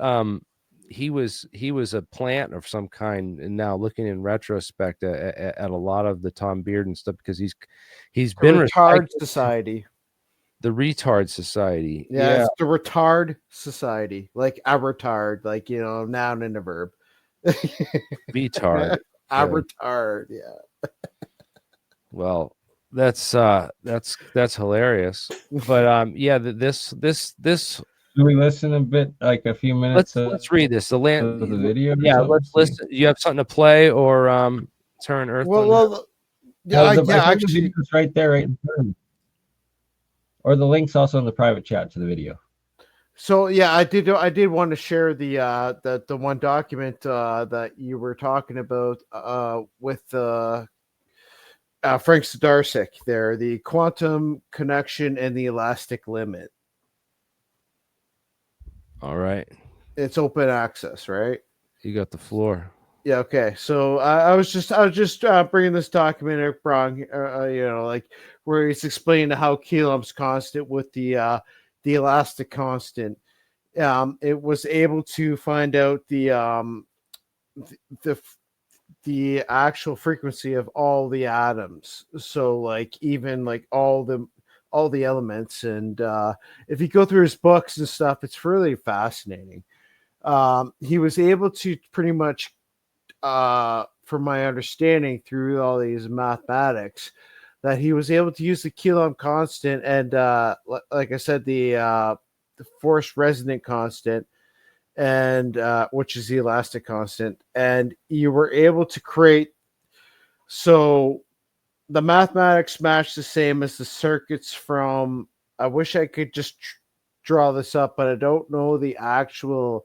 he was a plant of some kind, and now looking in retrospect at a lot of the Tom Bearden stuff, because he's been retard society. The retard society. Yeah, it's the retard society. Like a retard, like, you know, noun and a verb. Retard. A retard, yeah. Well, that's hilarious. But yeah, this Can we listen a bit, like a few minutes? Let's read this. The video. Yeah, let's listen. You have something to play or turn Earthling? Well, actually, it's right there, right in front of me. Or the link's also in the private chat to the video. So yeah, I did want to share the one document that you were talking about with Frank Zdarsik there, the quantum connection and the elastic limit. All right. It's open access, right? You got the floor. Yeah. Okay. So I was just bringing this document up wrong, you know, like where he's explaining how Coulomb's constant with the elastic constant. It was able to find out the actual frequency of all the atoms. So like even like all the elements, and if you go through his books and stuff, it's really fascinating. He was able to pretty much, from my understanding through all these mathematics, that he was able to use the Coulomb constant and like I said, the force resonant constant, and which is the elastic constant, and you were able to create, so the mathematics match the same as the circuits from, I wish I could just draw this up, but I don't know the actual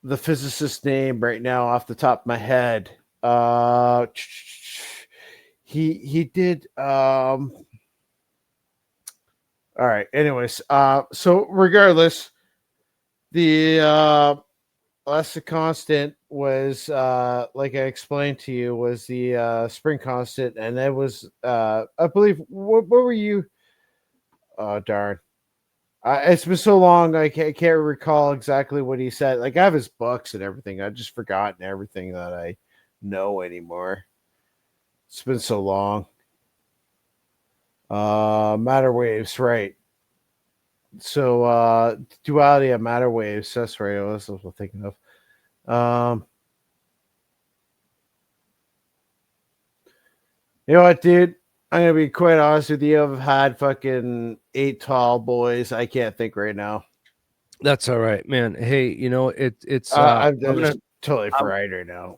the physicist's name right now off the top of my head. He did all right, anyways, so regardless, the elastic constant was like I explained to you, was the spring constant, and that was I believe what were you? Oh darn! It's been so long, I can't recall exactly what he said. Like I have his books and everything. I've just forgotten everything that I know anymore. It's been so long. Matter waves, right? So duality of matter waves. That's right. That's what I'm thinking of. You know what, dude? I'm gonna be quite honest with you. I've had fucking 8 tall boys. I can't think right now. That's all right, man. Hey, it's I'm just totally fried right now.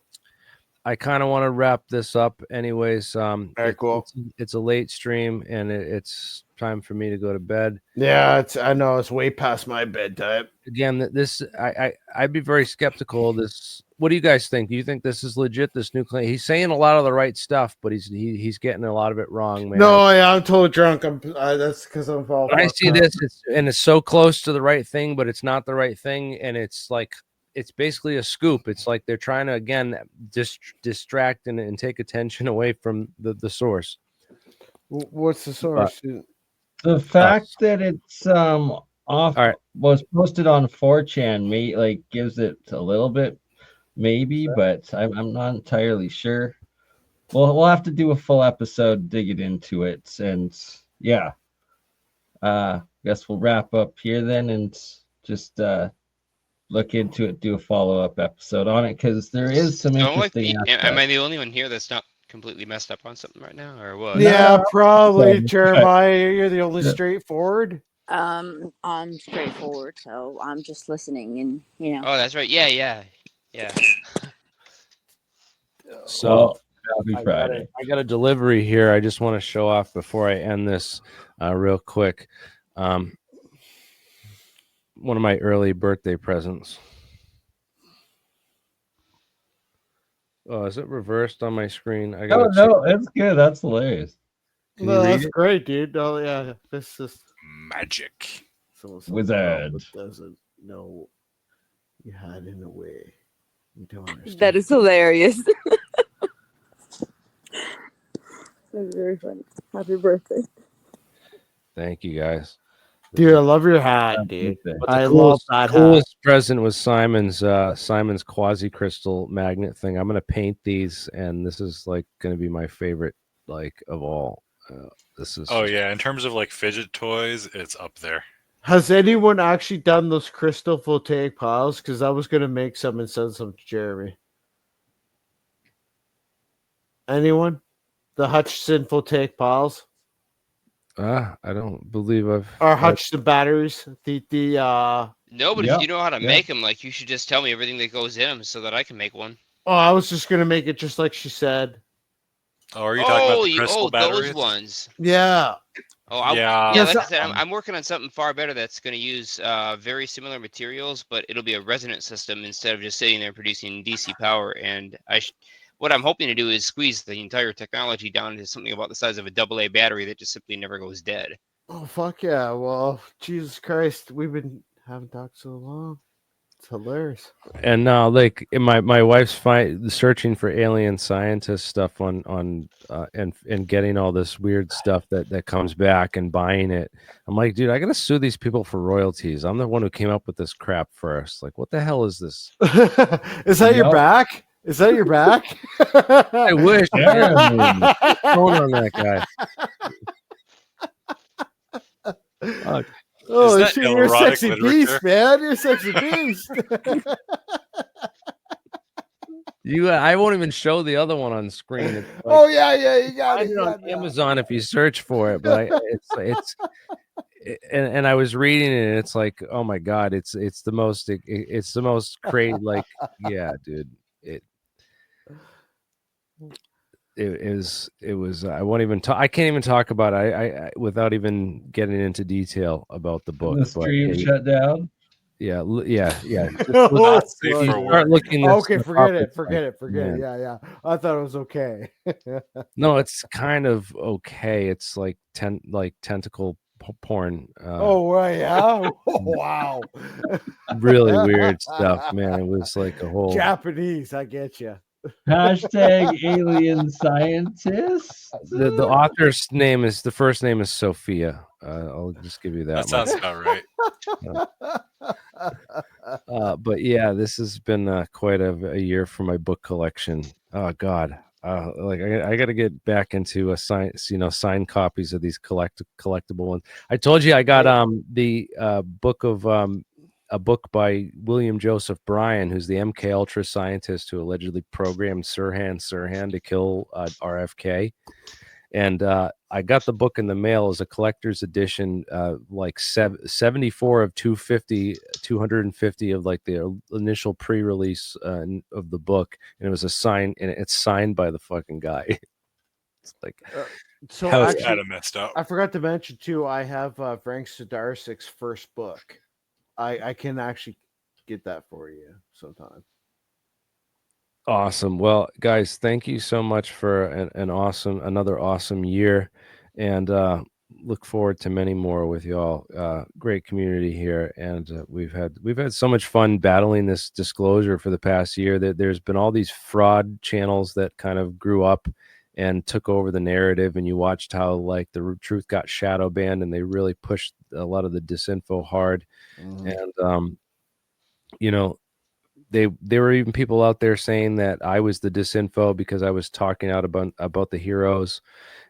I kind of want to wrap this up, anyways. Very cool. It's a late stream, and it's time for me to go to bed. Yeah, I know it's way past my bedtime. Again, I'd be very skeptical of this. What do you guys think? Do you think this is legit? This new claim? He's saying a lot of the right stuff, but he's getting a lot of it wrong, man. No, yeah, I'm totally drunk. That's because I'm all. When I see this, it's so close to the right thing, but it's not the right thing, and it's like it's basically a scoop. It's like they're trying to again distract and take attention away from the source. What's the source? The fact that it's was posted on 4chan gives it a little bit maybe, but I'm not entirely sure. We'll have to do a full episode digging into it, and yeah. Guess we'll wrap up here then and just look into it, do a follow-up episode on it, because there is some interesting am I the only one here that's not completely messed up on something right now, or what? Yeah, probably, Jeremiah. You're the only straightforward. I'm straightforward, so I'm just listening, and Oh, that's right. Yeah. So I got a delivery here. I just want to show off before I end this real quick. One of my early birthday presents. Oh, is it reversed on my screen? No, it's good. That's hilarious. No, that's great, dude. Oh yeah, this is magic. Wizard doesn't know you had in a way. You don't understand. that is hilarious. That's very funny. Happy birthday. Thank you, guys. Dude, I love your hat, dude. I love that hat. Coolest present was Simon's quasi crystal magnet thing. I'm gonna paint these, and this is like gonna be my favorite, of all. This is. Oh yeah, in terms of fidget toys, it's up there. Has anyone actually done those crystal voltaic piles? Because I was gonna make some and send some to Jeremy. Anyone? The Hutchinson voltaic piles? I don't believe I've. Or Hutchinson batteries. No, but if you know how to make them, you should just tell me everything that goes in them so that I can make one. Oh, I was just gonna make it just like she said. Oh, are you talking about the crystal batteries? Those ones. Yeah. Yeah. Like I said, I'm working on something far better that's going to use very similar materials, but it'll be a resonant system instead of just sitting there producing DC power. And what I'm hoping to do is squeeze the entire technology down to something about the size of a AA battery that just simply never goes dead. Oh, fuck yeah. Well, Jesus Christ, we've been haven't talked so long. It's hilarious. And now, my wife's searching for AlienScientist stuff on and getting all this weird stuff that comes back and buying it. I'm like, dude, I gotta sue these people for royalties. I'm the one who came up with this crap first. What the hell is this? Is that your back? Is that your back? I wish. What's going on that guy? Oh, shit, you're a sexy beast, man. You're a sexy beast. I won't even show the other one on screen. Oh yeah, you got it on Amazon if you search for it. But and I was reading it, and it's like, oh my god, it's the most crazy. Yeah, dude, it was I won't even talk. I can't even talk about it I without even getting into detail about the book. The stream shut down. Yeah. Start looking. Okay, forget it. Yeah. I thought it was okay. No, it's kind of okay. It's tentacle porn. Oh right, yeah. Oh, wow. Really weird stuff, man. It was like a whole Japanese. I get you. Hashtag AlienScientist. The author's name is, the first name is Sophia. I'll just give you that. That sounds about right. But yeah, this has been quite a year for my book collection. Oh God, like I got to get back into a science, signed copies of these collectible ones. I told you I got the book of a book by William Joseph Bryan, who's the MK Ultra scientist who allegedly programmed Sirhan to kill RFK. And I got the book in the mail as a collector's edition, like 74 of 250 of like the initial pre-release of the book, and it was a sign, and it's signed by the fucking guy. It's like, so actually, kind of messed up. I forgot to mention too, I have Frank Sidarsik's first book. I can actually get that for you sometime. Awesome. Well, guys, thank you so much for another awesome year, and look forward to many more with y'all. Great community here, and we've had so much fun battling this disclosure for the past year. That there's been all these fraud channels that kind of grew up and took over the narrative, and you watched how like the truth got shadow banned, and they really pushed a lot of the disinfo hard. And there were even people out there saying that I was the disinfo because I was talking out about the heroes,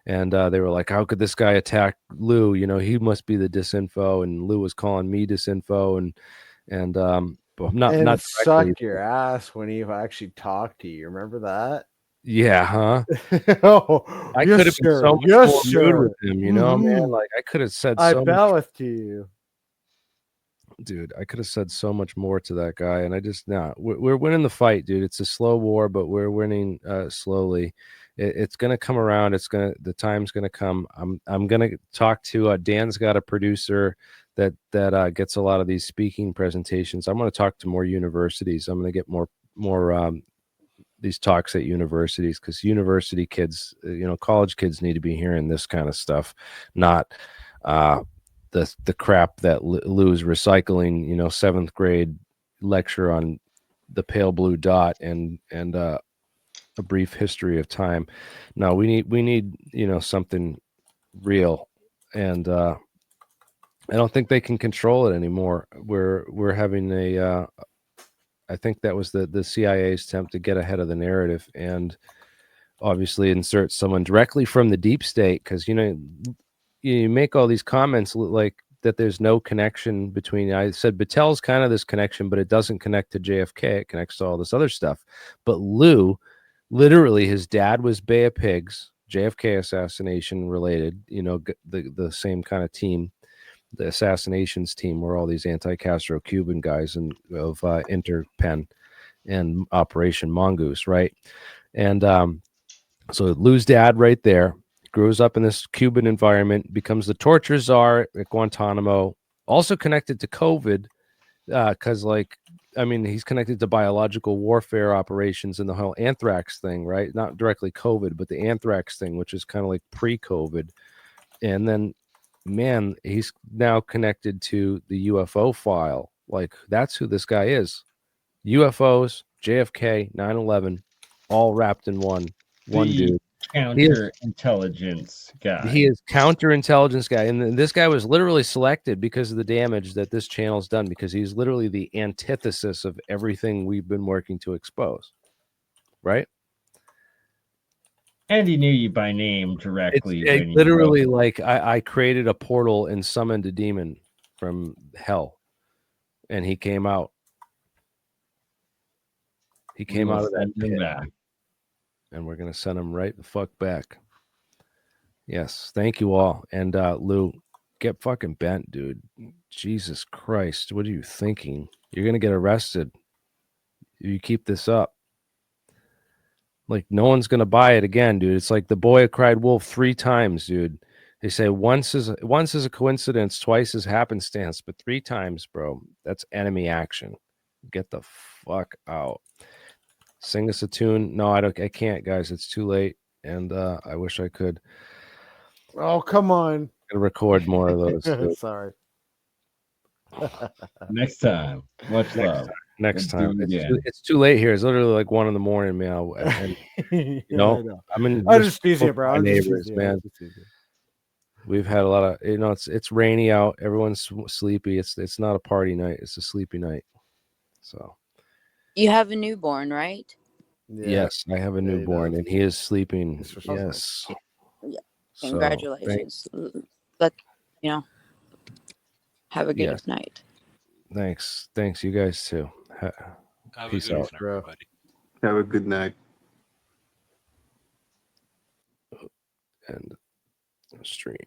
and they were like, how could this guy attack Lou? He must be the disinfo, and Lou was calling me disinfo, and not suck your ass when he actually talked to you. Remember that? Yeah, huh? Oh, I could have been so much more rude with him, man. Like I could have said I so belleth much to you. Dude, I could have said so much more to that guy, and I just we're winning the fight, dude. It's a slow war, but we're winning slowly. It's gonna come around. The time's gonna come. I'm gonna talk to Dan's got a producer that gets a lot of these speaking presentations. I'm gonna talk to more universities. I'm gonna get more these talks at universities, because university kids, college kids need to be hearing this kind of stuff, not the crap that Lou's recycling, 7th grade lecture on the pale blue dot and a brief history of time. No, we need something real, and I don't think they can control it anymore. We're having I think that was the CIA's attempt to get ahead of the narrative and obviously insert someone directly from the deep state, because you make all these comments like that there's no connection between. I said Battel's kind of this connection, but it doesn't connect to JFK. It connects to all this other stuff. But Lou, literally, his dad was Bay of Pigs, JFK assassination related. The same kind of team, the assassinations team, where all these anti-Castro Cuban guys and of Interpen and Operation Mongoose, right? And so Lou's dad, right there, grows up in this Cuban environment, becomes the torture czar at Guantanamo, also connected to COVID, because he's connected to biological warfare operations and the whole anthrax thing, right? Not directly COVID, but the anthrax thing, which is kind of like pre-COVID. And then, man, he's now connected to the UFO file. Like, that's who this guy is. UFOs, JFK, 9/11, all wrapped in one dude. Counterintelligence guy. He is counterintelligence guy, and this guy was literally selected because of the damage that this channel's done, because he's literally the antithesis of everything we've been working to expose, right? And he knew you by name directly. It literally, like I created a portal and summoned a demon from hell, and he came out. He came out of that pit. And we're going to send him right the fuck back. Yes. Thank you all. And Lou, get fucking bent, dude. Jesus Christ. What are you thinking? You're going to get arrested. You keep this up. Like, no one's going to buy it again, dude. It's like The Boy Who Cried Wolf 3 times, dude. They say once is a coincidence, twice is happenstance, but 3 times, bro, that's enemy action. Get the fuck out. Sing us a tune. No, I can't, guys. It's too late, and I wish I could. Oh, come on. gonna record more of those. Too. Sorry. Next time. Much love. Next time. It's too late here. It's literally like 1 a.m. now. And you know, I'm in just tease you, bro. my neighbors, man. We've had a lot of, you know, it's rainy out. Everyone's sleepy. It's not a party night. It's a sleepy night. So you have a newborn, right? Yeah. Yes, I have a newborn, and he is sleeping. Yes. Yeah. So, Congratulations. Let you know. Have a good night. Thanks. You guys too. Peace out, everybody. Have a good night. And stream.